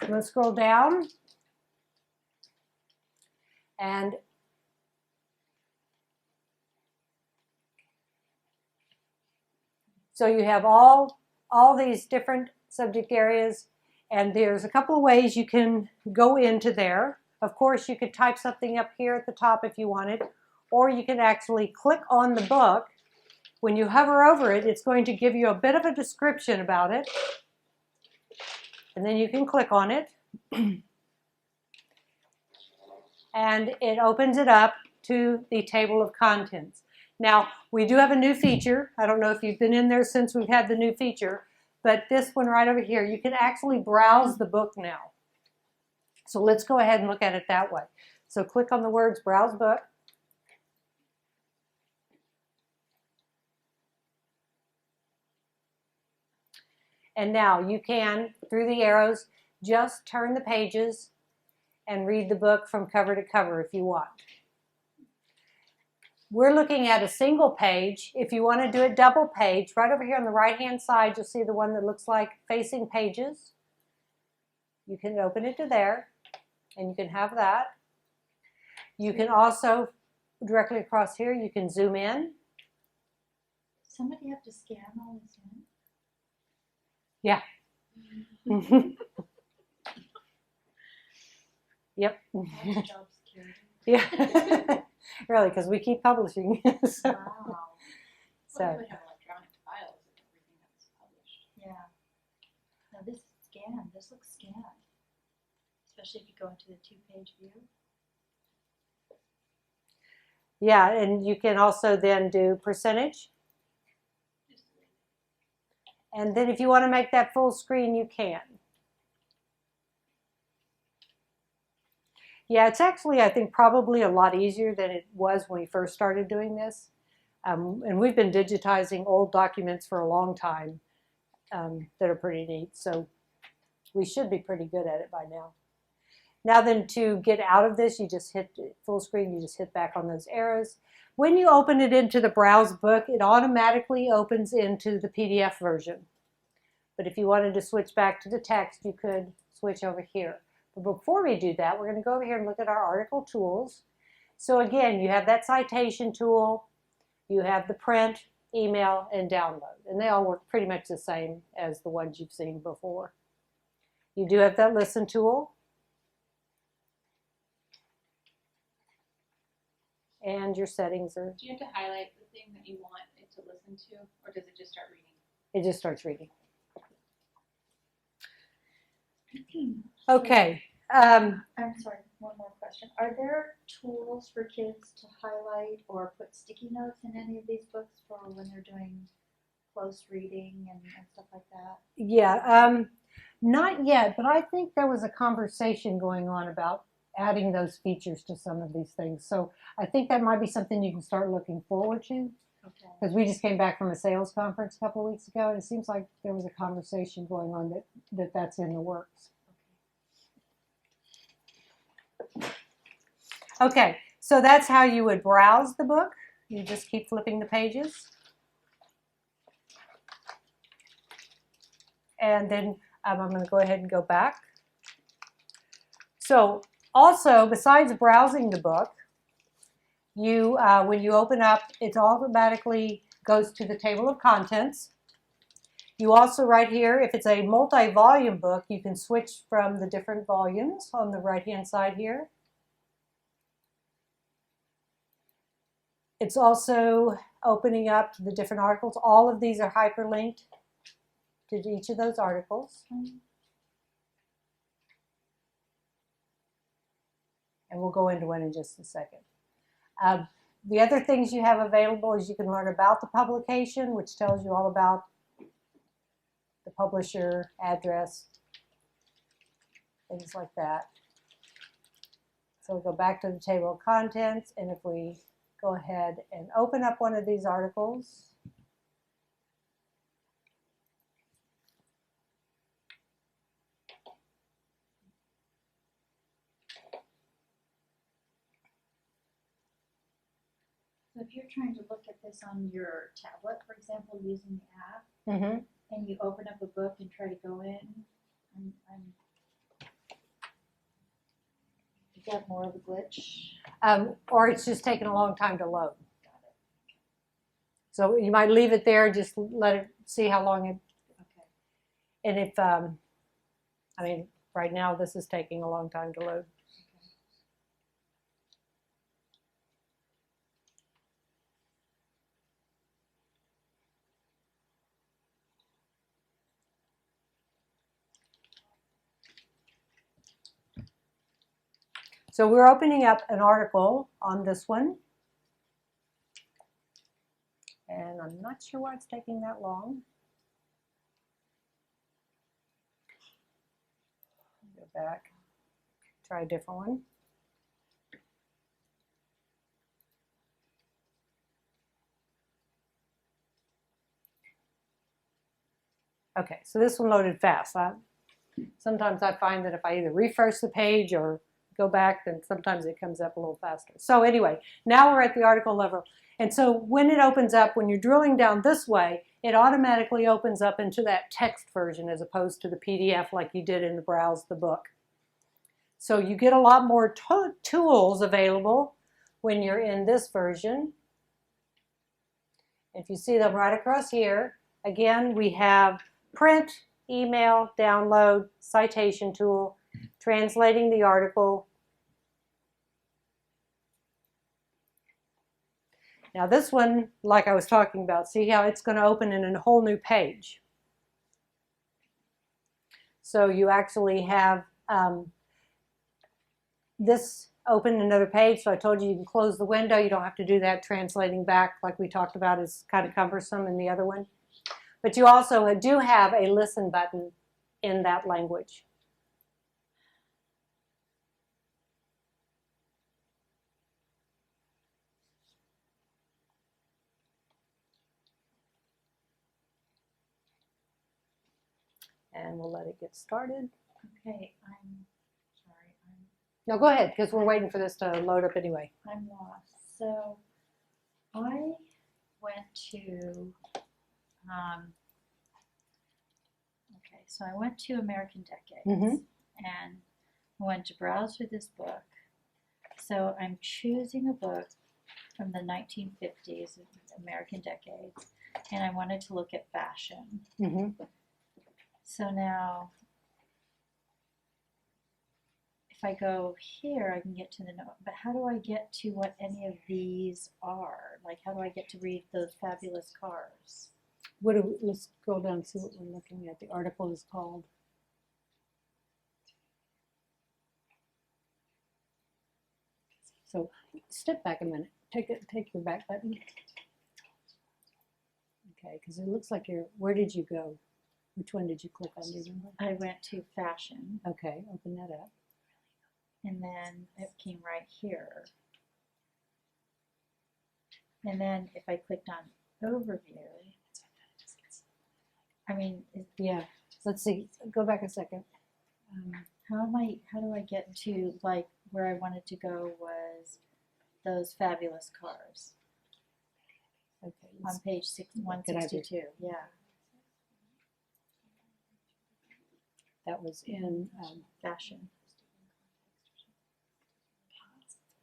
Let's scroll down, and so you have all these different subject areas, and there's a couple of ways you can go into there. Of course, you could type something up here at the top if you wanted, or you can actually click on the book. When you hover over it, it's going to give you a bit of a description about it. And then you can click on it. And it opens it up to the table of contents. Now, we do have a new feature. I don't know if you've been in there since we've had the new feature, but this one right over here, you can actually browse the book now. So let's go ahead and look at it that way. So click on the words Browse Book. And now you can, through the arrows, just turn the pages and read the book from cover to cover if you want. We're looking at a single page. If you want to do it double page, right over here on the right-hand side, you'll see the one that looks like facing pages. You can open it to there, and you can have that. You can also, directly across here, you can zoom in. Somebody have to scan all this in? Yeah. Yep. Job security. Yeah. Really, because we keep publishing. So. Wow. So. Well, you would have electronic files of everything that was published. Yeah. Now this is scanned. This looks scanned. Especially if you go into the 2-page view. Yeah, and you can also then do percentage. And then if you want to make that full screen, you can. Yeah, it's actually, I think, probably a lot easier than it was when we first started doing this. And we've been digitizing old documents for a long time that are pretty neat. So we should be pretty good at it by now. Now then, to get out of this, you just hit full screen, you just hit back on those arrows. When you open it into the Browse Book, it automatically opens into the PDF version. But if you wanted to switch back to the text, you could switch over here. But before we do that, we're going to go over here and look at our article tools. So again, you have that citation tool, you have the print, email, and download. And they all work pretty much the same as the ones you've seen before. You do have that listen tool. And your settings are, Do you have to highlight the thing that you want it to listen to, or does it just start reading? it just starts reading. Okay. I'm sorry, one more question. Are there tools for kids to highlight or put sticky notes in any of these books for when they're doing close reading and stuff like that? Yeah, not yet, but I think there was a conversation going on about adding those features to some of these things. So I think that might be something you can start looking forward to. Okay. Because we just came back from a sales conference a couple of weeks ago, and it seems like there was a conversation going on that's in the works. Okay, so that's how you would browse the book. You just keep flipping the pages. And then I'm going to go ahead and go back. So also, besides browsing the book, you when you open up, it automatically goes to the table of contents. You also, right here, if it's a multi-volume book, you can switch from the different volumes on the right-hand side here. It's also opening up the different articles. All of these are hyperlinked to each of those articles. And we'll go into one in just a second. The other things you have available is you can learn about the publication, which tells you all about the publisher, address, things like that. So we'll go back to the table of contents, and if we go ahead and open up one of these articles, So if you're trying to look at this on your tablet, for example, using the app, and you open up a book and try to go in, is that more of a glitch? or it's just taking a long time to load. So you might leave it there, just let it see how long it. Okay. And if, I mean, right now this is taking a long time to load. So we're opening up an article on this one. And I'm not sure why it's taking that long. Go back, try a different one. Okay, so this one loaded fast. Sometimes I find that if I either refresh the page or go back, then sometimes it comes up a little faster. So anyway, now we're at the article level. And so when it opens up, when you're drilling down this way, it automatically opens up into that text version as opposed to the PDF like you did in the Browse the Book. So you get a lot more tools available when you're in this version. If you see them right across here, again, we have print, email, download, citation tool, translating the article. Now this one, like I was talking about, see how it's going to open in a whole new page. So you actually have this open another page. So I told you you can close the window. You don't have to do that. Translating back, like we talked about, is kind of cumbersome in the other one. But you also do have a listen button in that language. And we'll let it get started. Okay, I'm sorry, No, go ahead, because we're waiting for this to load up anyway. I'm lost. So I went to, so I went to American Decades and I went to browse through this book. So I'm choosing a book from the 1950s, American Decades, and I wanted to look at fashion. So now, if I go here, I can get to the note. But how do I get to what any of these are? Like, how do I get to read those fabulous cars? Let's scroll down and see what we're looking at. The article is called. So step back a minute. Take your back button. Okay, because it looks like you're. Where did you go? Which one did you click on? Do you remember? I went to fashion. Okay, open that up. And then it came right here. And then if I clicked on overview, Yeah. Let's see. Go back a second. how do I get to, like, where I wanted to go was those fabulous cars Okay. on page 162. Yeah. That was in Fashion.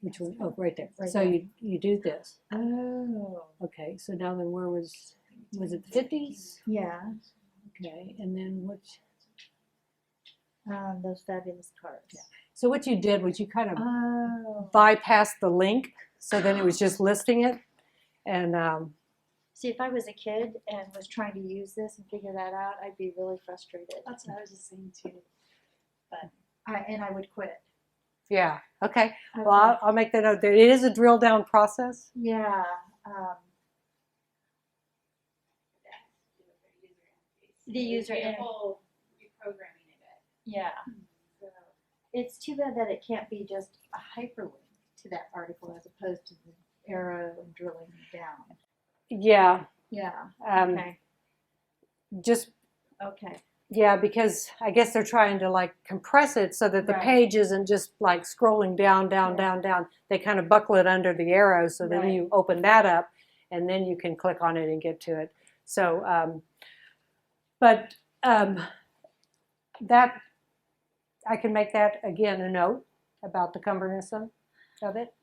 which one? Oh, right there. Right So there. you do this. Oh. Okay. So now then, where was it? The 50s? Yeah. Okay. And then which? Those fabulous cars. Yeah. So what you did was you kind of Oh. bypassed the link, so then it was just listing it, and See, if I was a kid and was trying to use this and figure that out, I'd be really frustrated. That's what I was just saying too. And I would quit. yeah. Okay. I Well, would- I'll make that out there. It is a drill down process. yeah. The user It'd be a interface. whole reprogramming of it. Yeah. So it's too bad that it can't be just a hyperlink to that article as opposed to the arrow and drilling down. Yeah. Yeah. Okay. Just Okay. yeah, because I guess they're trying to like compress it so that the Right. page isn't just like scrolling down, down, Yeah. down, down. They kind of buckle it under the arrow, so then Right. you open that up, and then you can click on it and get to it. So, that I can make that again a note about the cumbersome of it.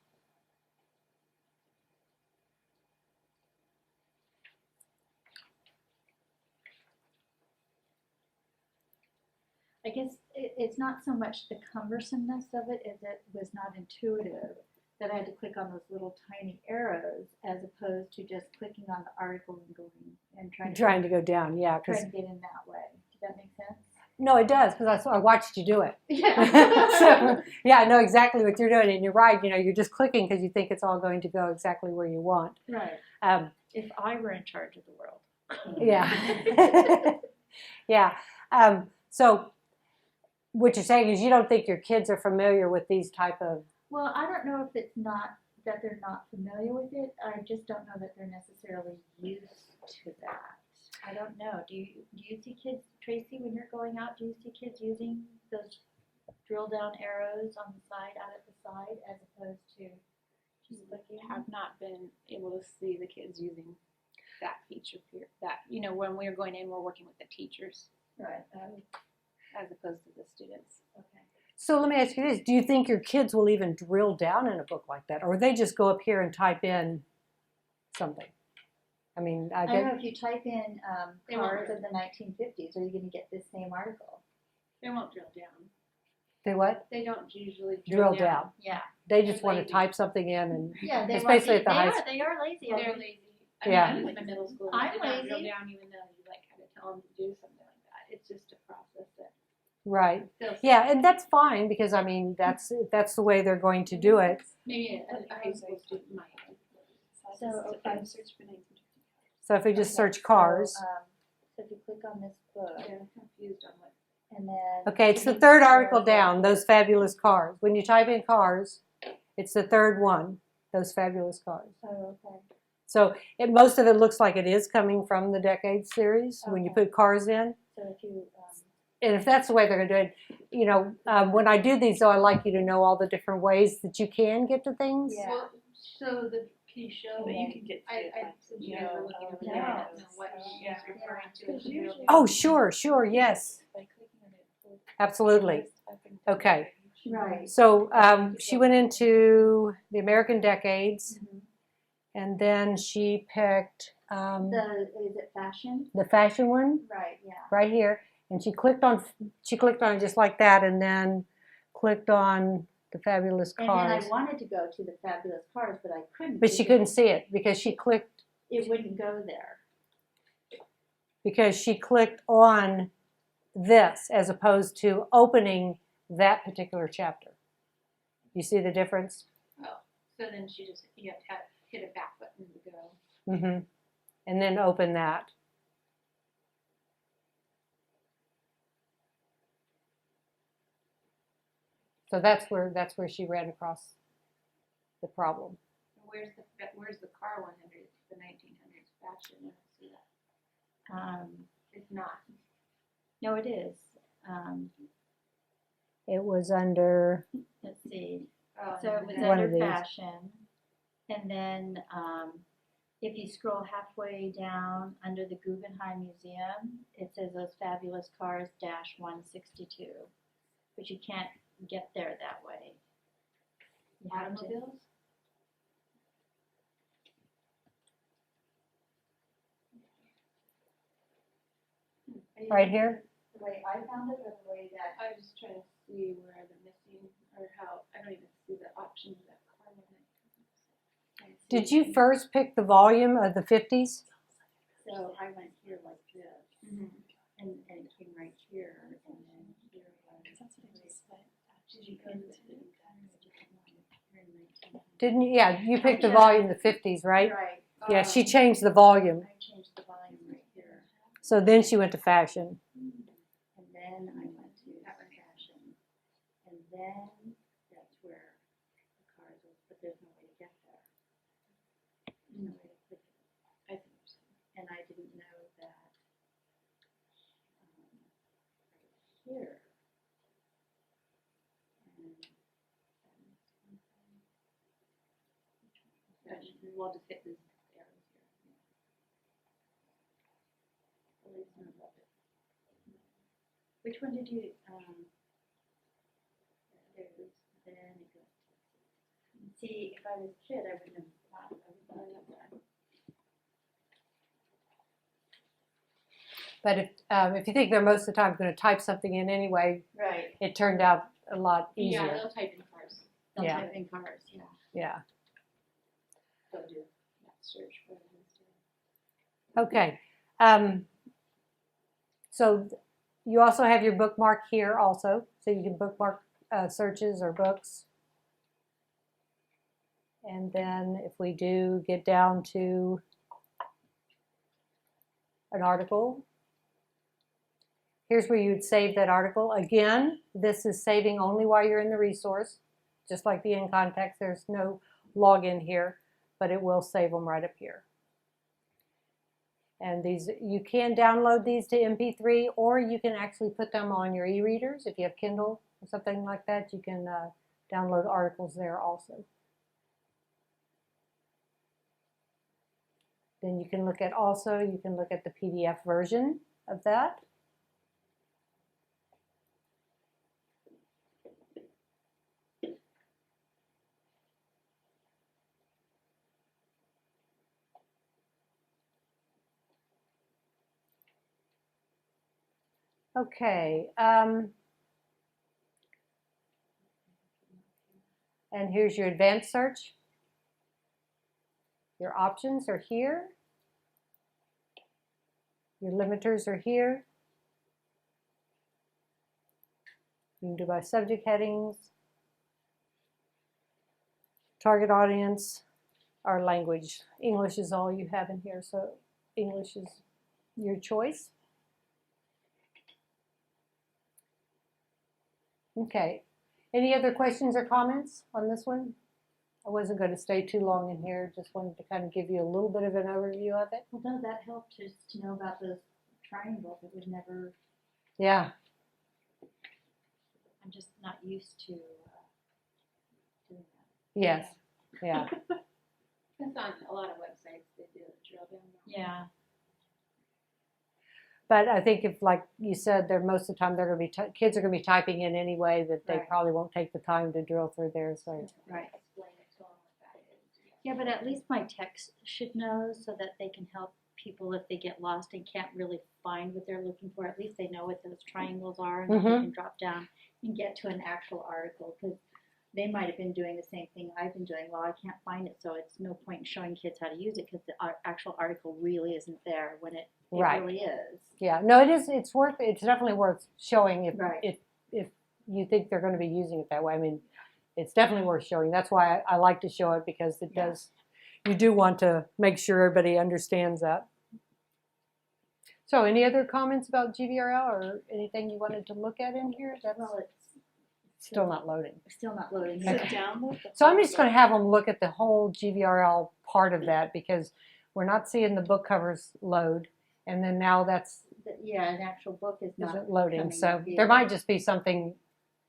I guess it's not so much the cumbersomeness of it as it was not intuitive, that I had to click on those little tiny arrows as opposed to just clicking on the article and going and trying Trying to go down, yeah, because get in that way. Does that make sense? No, it does, because I watched you do it. Yeah. So, yeah, I know exactly what you're doing, and you're right. You're just clicking because you think it's all going to go exactly where you want. Right. If I were in charge of the world. Yeah. Yeah. So what you're saying is you don't think your kids are familiar with these type of. Well, I don't know if it's not that they're not familiar with it. I just don't know that they're necessarily used to that. I don't know. Do you see kids, Tracy, when you're going out? Do you see kids using those drill down arrows on the side, out at the side, as opposed to just clicking? Have not been able to see the kids using that feature here. That when we're going in, we're working with the teachers Right. as opposed to the students. Okay. So let me ask you this: do you think your kids will even drill down in a book like that, or they just go up here and type in something? I mean, I don't know if you type in They won't cars drill. of the 1950s, are you going to get this same article? They won't drill down. they what? They don't usually Drill down. Yeah. They just They're want to lazy. type something in, and Yeah, they It's want basically to- at the high They are lazy. They're lazy. Yeah. I mean, in middle school, I'm they don't drill lazy. down even though you kind of tell them to do something like that. It's just a process that right. they'll Yeah, and that's fine because I mean that's the way they're going to do it. maybe a high school student might. So, okay. Search for 1950. So if we just Okay, search cars, So if you click on this book, They're confused on what. and then. okay, it's the you third scroll article down. Those fabulous cars. When you type in cars, it's the third one. Those fabulous cars. Oh, okay. So most of it looks like it is coming from the Decades series when you Okay. put cars in. So if you, And if that's the way they're going to do it, when I do these, though, I like you to know all the different ways that you can get to things. Yeah. Well, so can you show But you can get to it. since you guys are looking over there, I don't know what he's referring to. as real time. Oh, sure, yes, By clicking on it, pull absolutely. up and Okay. right. So she went into the American Decades, Mhm. and then she picked Is it fashion? the fashion one Right, yeah. right here, and she clicked on it just like that, and then clicked on the fabulous And then cars. I wanted to go to the fabulous cars, but I couldn't. But she because couldn't see it because she clicked It wouldn't go there. on this as opposed to opening that particular chapter. You see the difference? So then you have to hit a back button to go. Mm-hmm. And then open that. So that's where she ran across the problem. Where's the car 100? The 1900s fashion. I don't see that. It's not. No, it is. It was under Let's see. Oh, So it was One of under these. fashion, and then if you scroll halfway down under the Guggenheim Museum, it says those fabulous cars -162, but you can't get there that way. You have to. automobiles. right here. The way I found it, or the way that. I was just trying to see where the missing or how I don't even see the option of that car one. Did you first pick the volume of the 50s? So I went here like this, Mm-hmm. and it came right here, and then here was. that's what I just said. Did you go to? Didn't you? Yeah, you picked the volume of the 50s, right? Right. Yeah, she changed the volume. I changed the volume right here, So then she went to fashion. and then I went to fashion, and then that's where the cars was, but there's no way to get there. There's no way to click it. I think so. And I didn't know that right here. We'll just hit this arrows here. Which one did you, there it is, then it goes to, see, if I was a kid, I wouldn't have thought, I would have done that. But if you think they're most of the time going to type something in anyway, Right. it turned out a lot Yeah, easier. they'll type in cars. They'll Yeah. type in cars, yeah. Yeah. They'll do that search for them. Okay. So You also have your bookmark here also, so you can bookmark searches or books. And then if we do get down to an article, here's where you'd save that article. Again, this is saving only while you're in the resource. Just like the in context, there's no login here, but it will save them right up here. And these, you can download these to MP3, or you can actually put them on your e-readers. If you have Kindle or something like that, you can download articles there also. Then you can look at the PDF version of that. Okay, and here's your advanced search. Your options are here. Your limiters are here. You can do by subject headings, target audience, or language. English is all you have in here, so English is your choice. Okay, any other questions or comments on this one? I wasn't going to stay too long in here, just wanted to kind of give you a little bit of an overview of it. Well, no, that helped just to know about those triangles. It would never, Yeah, I'm just not used to doing that. yes, yeah. That's on a lot of websites, they do a drill down. Yeah. But I think if, like you said, they're most of the time they're going to be kids are going to be typing in anyway, that they Right. probably won't take the time to drill through there. So Right. Explain it to them what that is. Yeah, but at least my text should know so that they can help people if they get lost and can't really find what they're looking for. At least they know what those triangles are, and then they can drop down and get to an actual article, because they might have been doing the same thing I've been doing. Well, I can't find it, so it's no point in showing kids how to use it, because the actual article really isn't there when it Right. really is. yeah, no, it is. It's definitely worth showing if Right. if you think they're going to be using it that way. I mean, it's definitely worth showing. That's why I like to show it, because it does. You do want to make sure everybody understands that. So, any other comments about GVRL or anything you wanted to look at in here? That's Well, it's still not loading. still not loading. So download the So I'm just going to have them look at the whole GVRL part of that, because we're not seeing the book covers load, and then now that's Yeah, an actual book is not isn't loading. coming So up there either. might just be something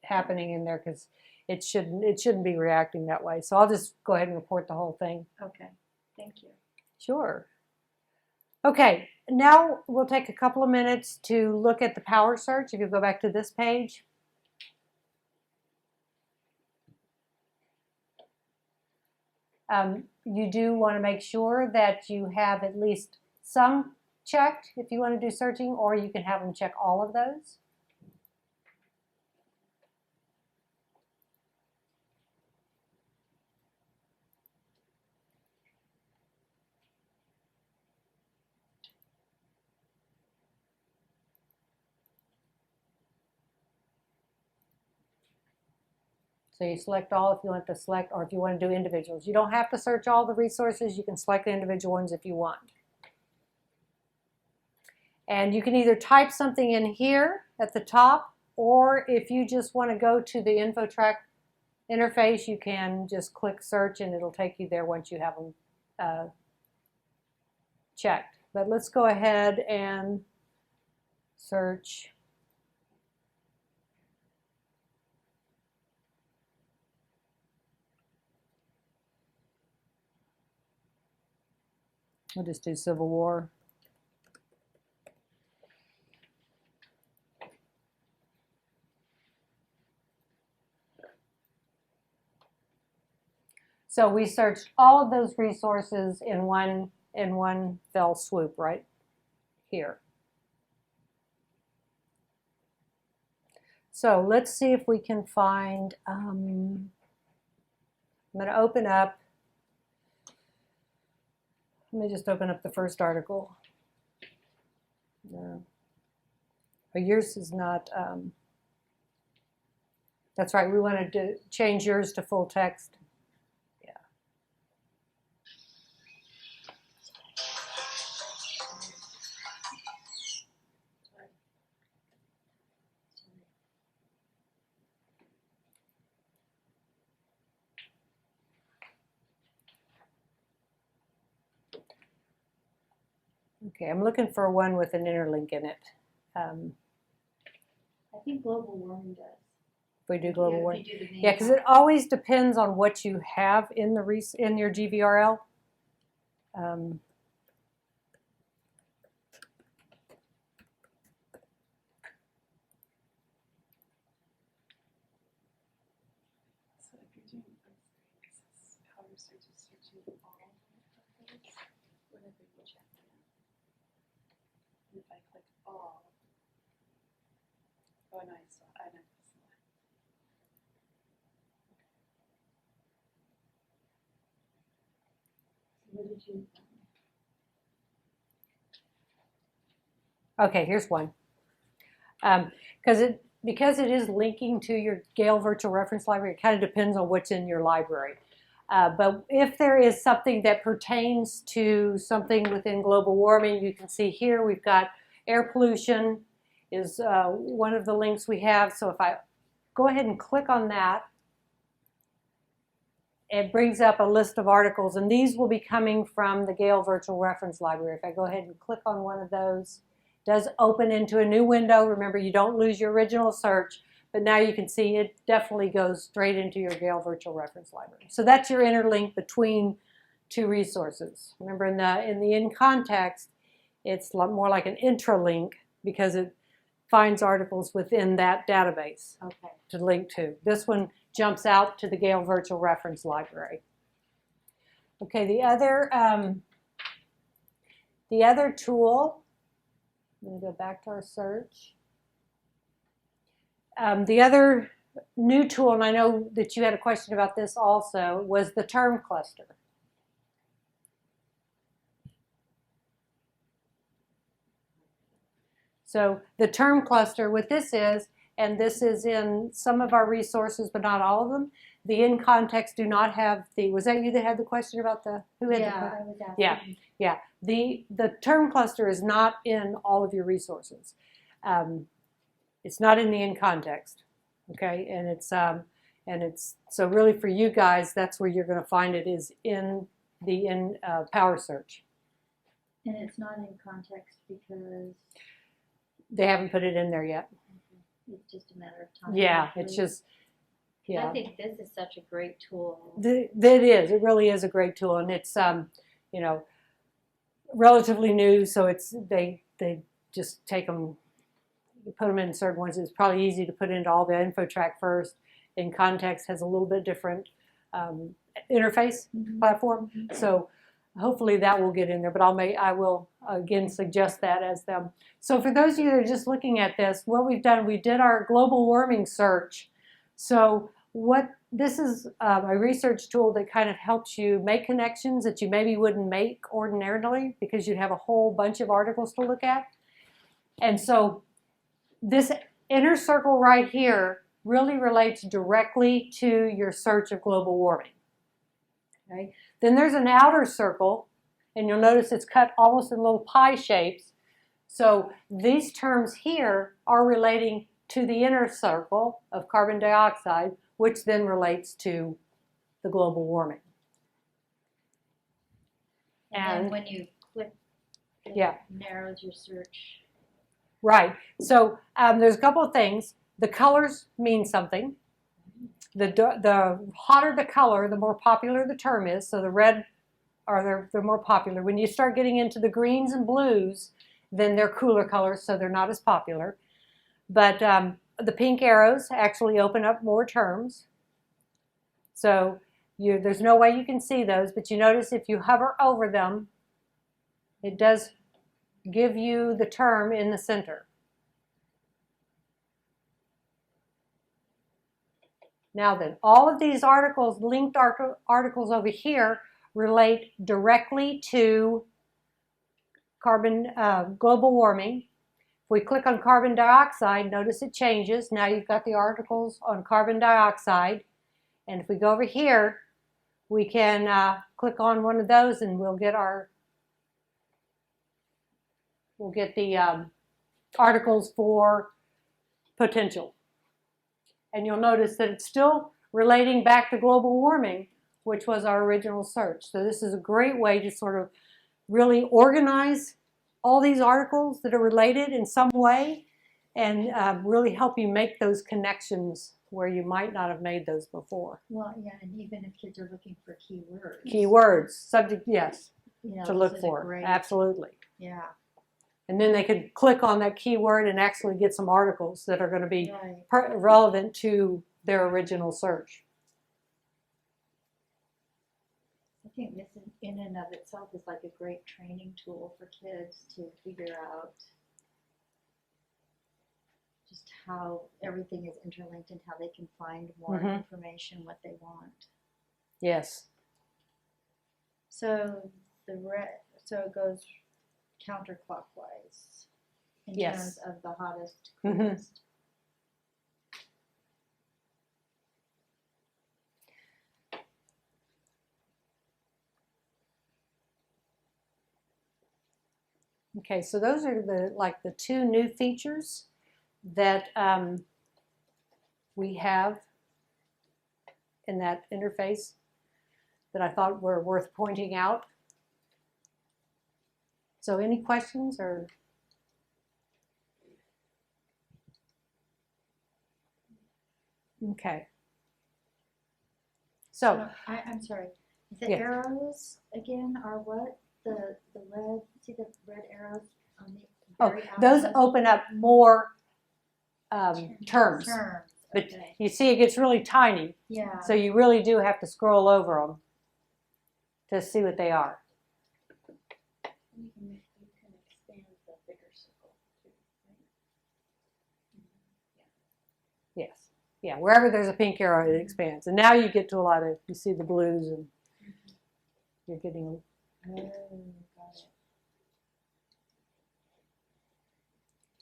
happening in there, because it shouldn't be reacting that way. So I'll just go ahead and report the whole thing. Okay, thank you. Sure. Okay, now we'll take a couple of minutes to look at the power search. If you go back to this page. You do want to make sure that you have at least some checked if you want to do searching, or you can have them check all of those. So you select all if you want to select, or if you want to do individuals. You don't have to search all the resources. You can select the individual ones if you want. And you can either type something in here at the top, or if you just want to go to the InfoTrack interface, you can just click search and it'll take you there once you have them checked. But let's go ahead and search. We'll just do Civil War. So we searched all of those resources in one fell swoop right here. So let's see if we can find, I'm going to open up, let me just open up the first article. No. Oh, yours is not, that's right, we wanted to change yours to full text. Yeah. Okay, I'm looking for one with an interlink in it. I think global warming does. If we do global Yeah, warming. if you do the name Yeah, because it always depends on what you have in the in your GVRL. So if you're doing power search is searching all of those, whatever you check in. And if I click all, oh no, I know this one. What did you? Okay, here's one. Because it is linking to your Gale Virtual Reference Library, it kind of depends on what's in your library. But if there is something that pertains to something within global warming, you can see here we've got air pollution is one of the links we have. So if I go ahead and click on that, it brings up a list of articles, and these will be coming from the Gale Virtual Reference Library. If I go ahead and click on one of those, it does open into a new window. Remember, you don't lose your original search, but now you can see it definitely goes straight into your Gale Virtual Reference Library. So that's your interlink between two resources. Remember, in the in context, it's more like an intralink because it finds articles within that database to link to. This one jumps out to the Gale Virtual Reference Library. Okay, the other tool, I'm going to go back to our search. The other new tool, and I know that you had a question about this also, was the term cluster. So the term cluster, what this is, and this is in some of our resources, but not all of them, the in context do not have the, was that you that had the question about the, who had the question? I was asking. Yeah. The term cluster is not in all of your resources. It's not in the in context, okay? And it's so really for you guys, that's where you're going to find it is in the Power Search. And it's not in context because They haven't put it in there yet. it's just a matter of time. Yeah, it's just, I yeah. think this is such a great tool. It is. It really is a great tool, and it's you know, relatively new. So it's they just take them, put them in certain ones. It's probably easy to put into all the info track first. In context has a little bit different interface platform. So hopefully that will get in there. But I will again suggest that as them. So for those of you that are just looking at this, what we've done, we did our global warming search. So this is a research tool that kind of helps you make connections that you maybe wouldn't make ordinarily because you'd have a whole bunch of articles to look at. And so this inner circle right here really relates directly to your search of global warming. Okay? Then there's an outer circle, and you'll notice it's cut almost in little pie shapes. So these terms here are relating to the inner circle of carbon dioxide, which then relates to the global warming. And then when you click, it narrows your search. Right. So there's a couple of things. The colors mean something. The hotter the color, the more popular the term is. So the red they're more popular. When you start getting into the greens and blues, then they're cooler colors, so they're not as popular. But the pink arrows actually open up more terms. So there's no way you can see those, but you notice if you hover over them, it does give you the term in the center. Now then, all of these articles, linked articles over here, relate directly to global warming. If we click on carbon dioxide, notice it changes. Now you've got the articles on carbon dioxide. And if we go over here, we can click on one of those and we'll get the articles for potential. And you'll notice that it's still relating back to global warming, which was our original search. So this is a great way to sort of really organize all these articles that are related in some way and really help you make those connections where you might not have made those before. Well, yeah, and even if kids are looking for keywords. Keywords, subject, yes, You know, to this look is a for, great- absolutely. Yeah. And then they could click on that keyword and actually get some articles that are going to be Right. relevant to their original search. I think this in and of itself is like a great training tool for kids to figure out just how everything is interlinked and how they can find more Mhm. information, what they want. Yes. So so it goes counterclockwise in Yes. terms of the hottest, Mhm. coolest. Okay, so those are the two new features that we have in that interface that I thought were worth pointing out. So any questions or? Okay. So I'm sorry. The Yes. arrows again are what? The red, see the red arrows on the oh, very those outermost open up more terms. terms. But Okay. you see it gets really tiny. Yeah. So you really do have to scroll over them to see what they are. You can expand the bigger circle too, right? Yes. Yeah, wherever there's a pink arrow, it expands. And now you get to a lot of, you see the blues and you're getting. Oh, got it.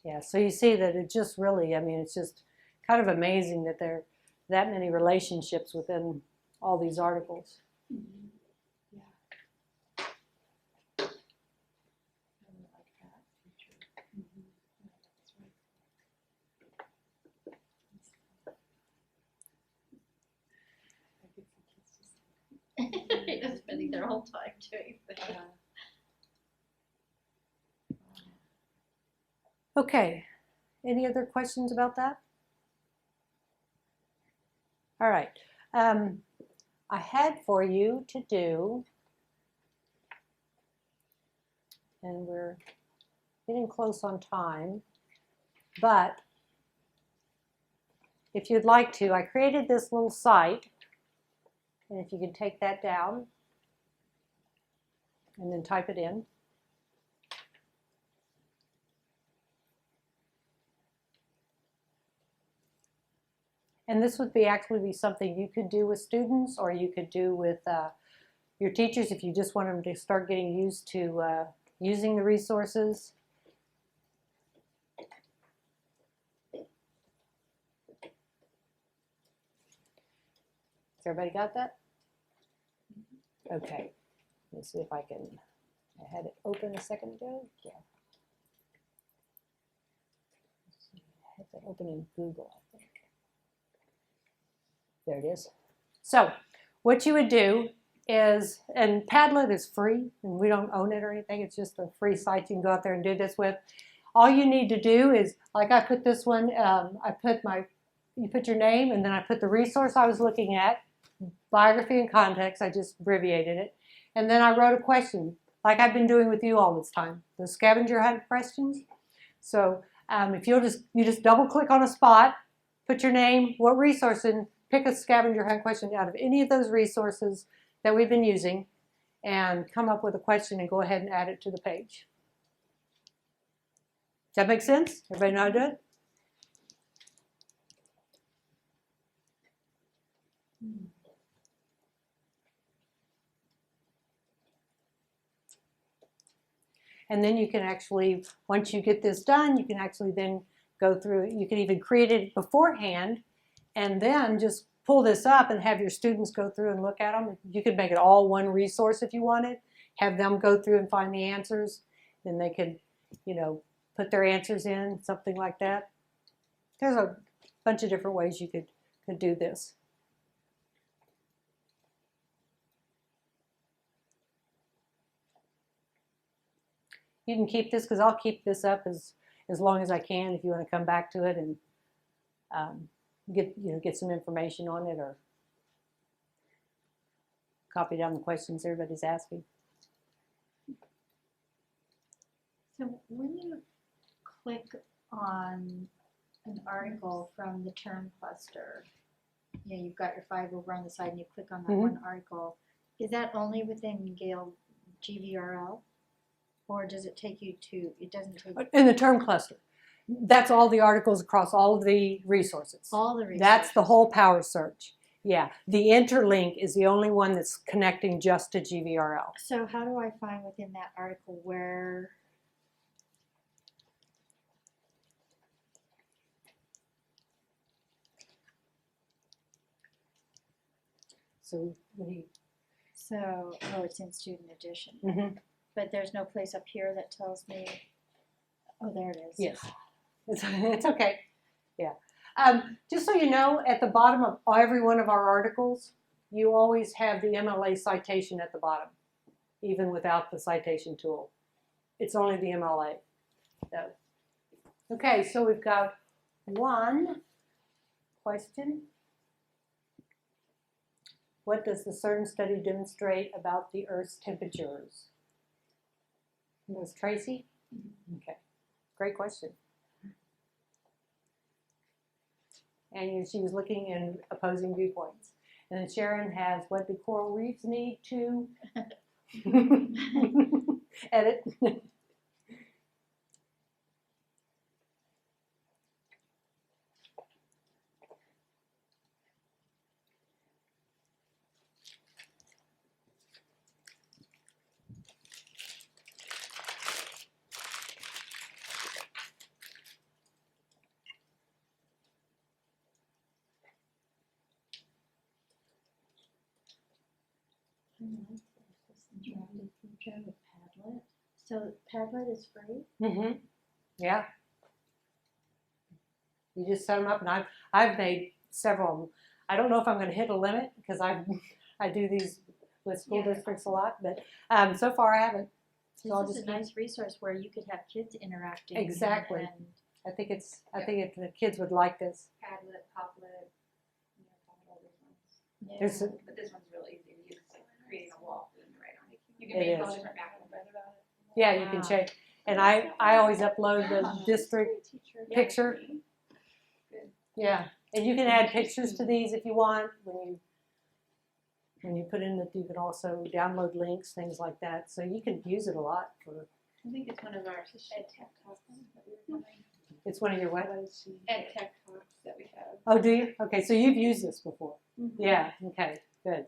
Yeah, so you see that it just really, I mean, it's just kind of amazing that there are that many relationships within all these articles. Yeah. I really like that feature. Yeah, that's right. They're spending their whole time doing that. Okay, any other questions about that? All right, I had for you to do, and we're getting close on time, but if you'd like to, I created this little site, and if you could take that down and then type it in. And this would actually be something you could do with students, or you could do with your teachers if you just want them to start getting used to using the resources. Has everybody got that? Okay. Let me see if I can. I had it open a second ago. Yeah. I had that open in Google, I think. There it is. So what you would do is, and Padlet is free, and we don't own it or anything. It's just a free site you can go out there and do this with. All you need to do is, like I put this one, you put your name, and then I put the resource I was looking at, biography and context. I just abbreviated it. And then I wrote a question, like I've been doing with you all this time, the scavenger hunt questions. So if you just double click on a spot, put your name, what resource, and pick a scavenger hunt question out of any of those resources that we've been using and come up with a question and go ahead and add it to the page. Does that make sense? Everybody know how to do it? And then you can actually, once you get this done, you can actually then go through it. You can even create it beforehand and then just pull this up and have your students go through and look at them. You could make it all one resource if you wanted, have them go through and find the answers. Then they could, you know, put their answers in, something like that. There's a bunch of different ways you could do this. You can keep this because I'll keep this up as long as I can if you want to come back to it and get some information on it or copy down the questions everybody's asking. So when you click on an article from the term cluster, you know, you've got your 5 over on the side and you click on that one article, is that only within Gale GVRL? Or does it take you to, it doesn't take In the term cluster. That's all the articles across all of the resources. all the resources? That's the whole power search. Yeah, the interlink is the only one that's connecting just to GVRL. So how do I find within that article where? So when you, Oh, it's in student edition. Mhm. But there's no place up here that tells me, oh, there it is. yes, it's okay. Yeah. Just so you know, at the bottom of every one of our articles, you always have the MLA citation at the bottom, even without the citation tool. It's only the MLA. So, okay, so we've got one question. What does the CERN study demonstrate about the Earth's temperatures? It was Tracy? Okay, great question. And she was looking in opposing viewpoints. And then Sharon has, what do coral reefs need to edit? Interactive feature with Padlet. So Padlet is free? Mm-hmm. Yeah. You just set them up, and I've made several of them. I don't know if I'm going to hit a limit because I do these with school districts a lot, but so far I haven't. So I'll This is just a nice resource where you could have kids interacting. Exactly. And I think the kids would like this. Padlet, Poplet, all those ones. yeah. There's But this one's real easy to use. It's like creating a wall for them to write on. You It can make is. all different backgrounds. Yeah, you can change. And I always upload the district picture. Yeah, and you can add pictures to these if you want. When you put in that, you can also download links, things like that. So you can use it a lot for. I think it's one of our ed tech talks that we were having. It's one of your what? Ed tech talks that we have. Oh, do you? Okay, so you've used this before. Yeah. Okay. Good.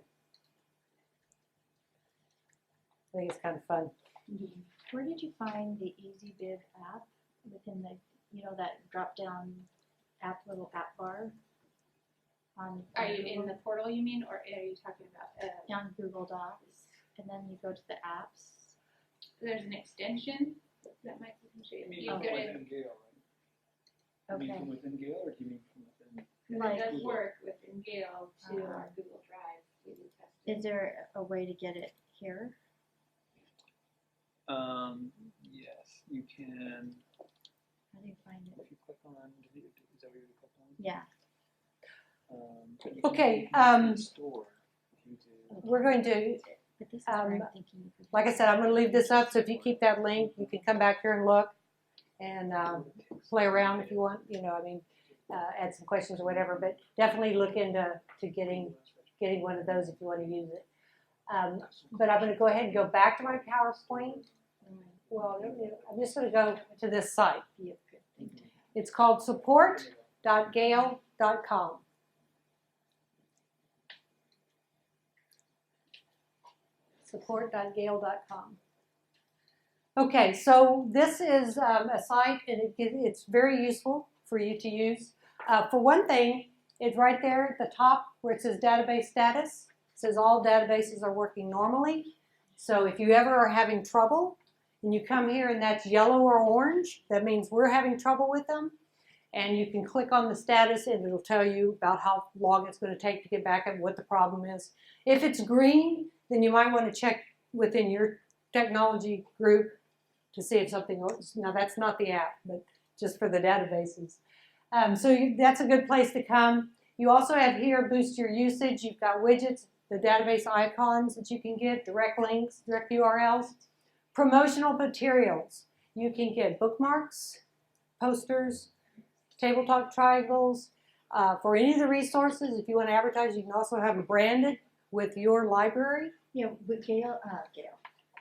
I think it's kind of fun. Where did you find the EasyBib app within the, that drop down app, little app bar? Are you in the portal, you mean, or are you talking about? On Google Docs, and then you go to the apps. There's an extension that might show you. You mean You from go to, within Gale, right? You mean Okay. from within Gale, or do you mean from within? Like, it does work within Gale to our Google Drive. We do test it. is there a way to get it here? Yes, you can. How do you find it? If you click on, is that what you click on? Yeah. But you Okay, can use the store if you do. We're going to, But this is where I'm Um, thinking you could. like I said, I'm going to leave this up. So if you keep that link, you can come back here and look and play around if you want. Add some questions or whatever. But definitely look into getting one of those if you want to use it. But I'm going to go ahead and go back to my PowerPoint. Well, I'm just going to go to this site. It's called support.gale.com. Support.gale.com. Okay, so this is a site, and it's very useful for you to use. For one thing, it's right there at the top where it says database status. It says all databases are working normally. So if you ever are having trouble, and you come here and that's yellow or orange, that means we're having trouble with them. And you can click on the status and it'll tell you about how long it's going to take to get back at what the problem is. If it's green, then you might want to check within your technology group to see if something else. Now that's not the app, but just for the databases. That's a good place to come. You also have here boost your usage. You've got widgets, the database icons that you can get, direct links, direct URLs. Promotional materials. You can get bookmarks, posters, table talk triangles. For any of the resources, if you want to advertise, you can also have them branded with your library. Yeah, with Gale,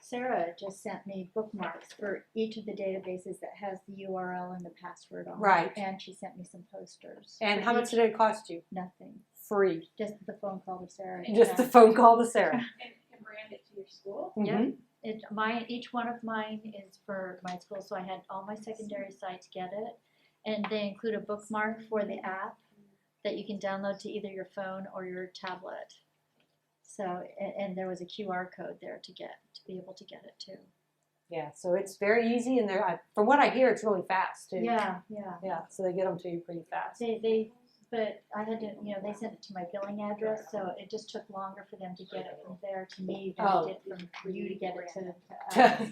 Sarah just sent me bookmarks for each of the databases that has the URL and the password on Right. it. And she sent me some posters. And for how much each. did it cost you? Nothing. Free. Just the phone call to Sarah. Just the phone call to Sarah. And brand it to your school. Mhm. Each one of mine is for my school, so I had all my secondary sites get it. And they include a bookmark for the app that you can download to either your phone or your tablet. So, and there was a QR code there to be able to get it too. Yeah, so it's very easy, and from what I hear, it's really fast too. Yeah. Yeah, so they get them to you pretty fast. But I had to, they sent it to my billing address, so it just took longer for them to get it from there to me than it did for you to get it to us.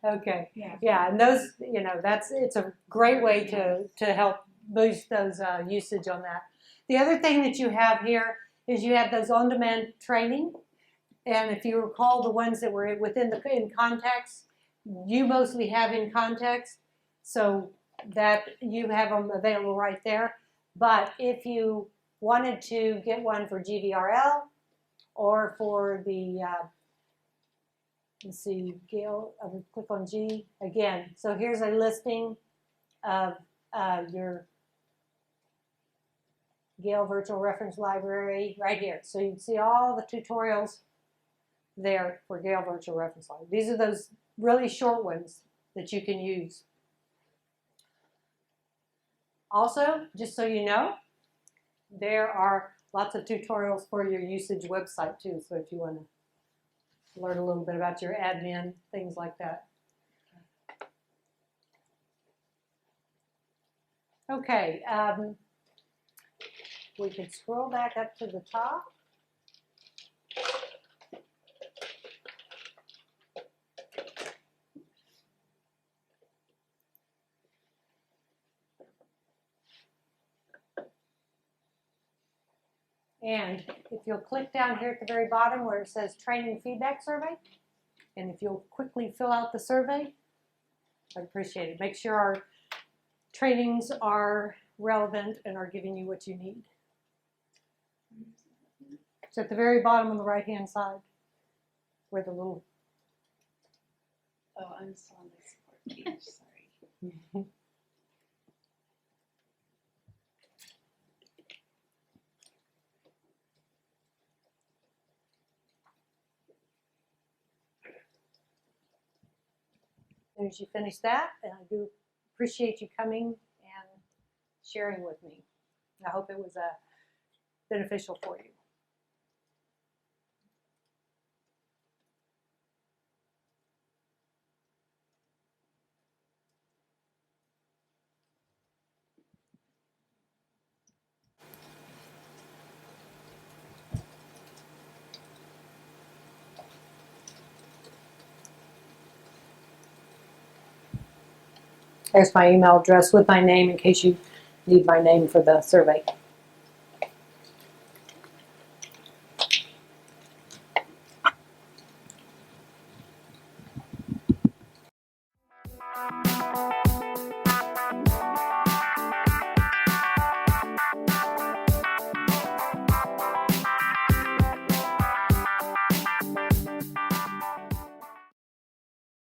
Okay. Yeah. Yeah, and those, it's a great way to help boost those usage on that. The other thing that you have here is you have those on-demand training, and if you recall the ones that were in context, you mostly have in context, so that you have them available right there. But if you wanted to get one for GVRL or for the let's see, Gale, I would click on G again. So here's a listing of your Gale Virtual Reference Library right here. So you can see all the tutorials there for Gale Virtual Reference Library. These are those really short ones that you can use. Also, just so you know, there are lots of tutorials for your usage website too. So if you want to learn a little bit about your admin, things like that. Okay, we can scroll back up to the top. And if you'll click down here at the very bottom where it says Training Feedback Survey, and if you'll quickly fill out the survey, I'd appreciate it. Make sure our trainings are relevant and are giving you what you need. It's at the very bottom on the right-hand side where the little... Oh, I'm still on the support page, sorry. As soon as you finish that, and I do appreciate you coming and sharing with me. I hope it was beneficial for you. There's my email address with my name in case you need my name for the survey.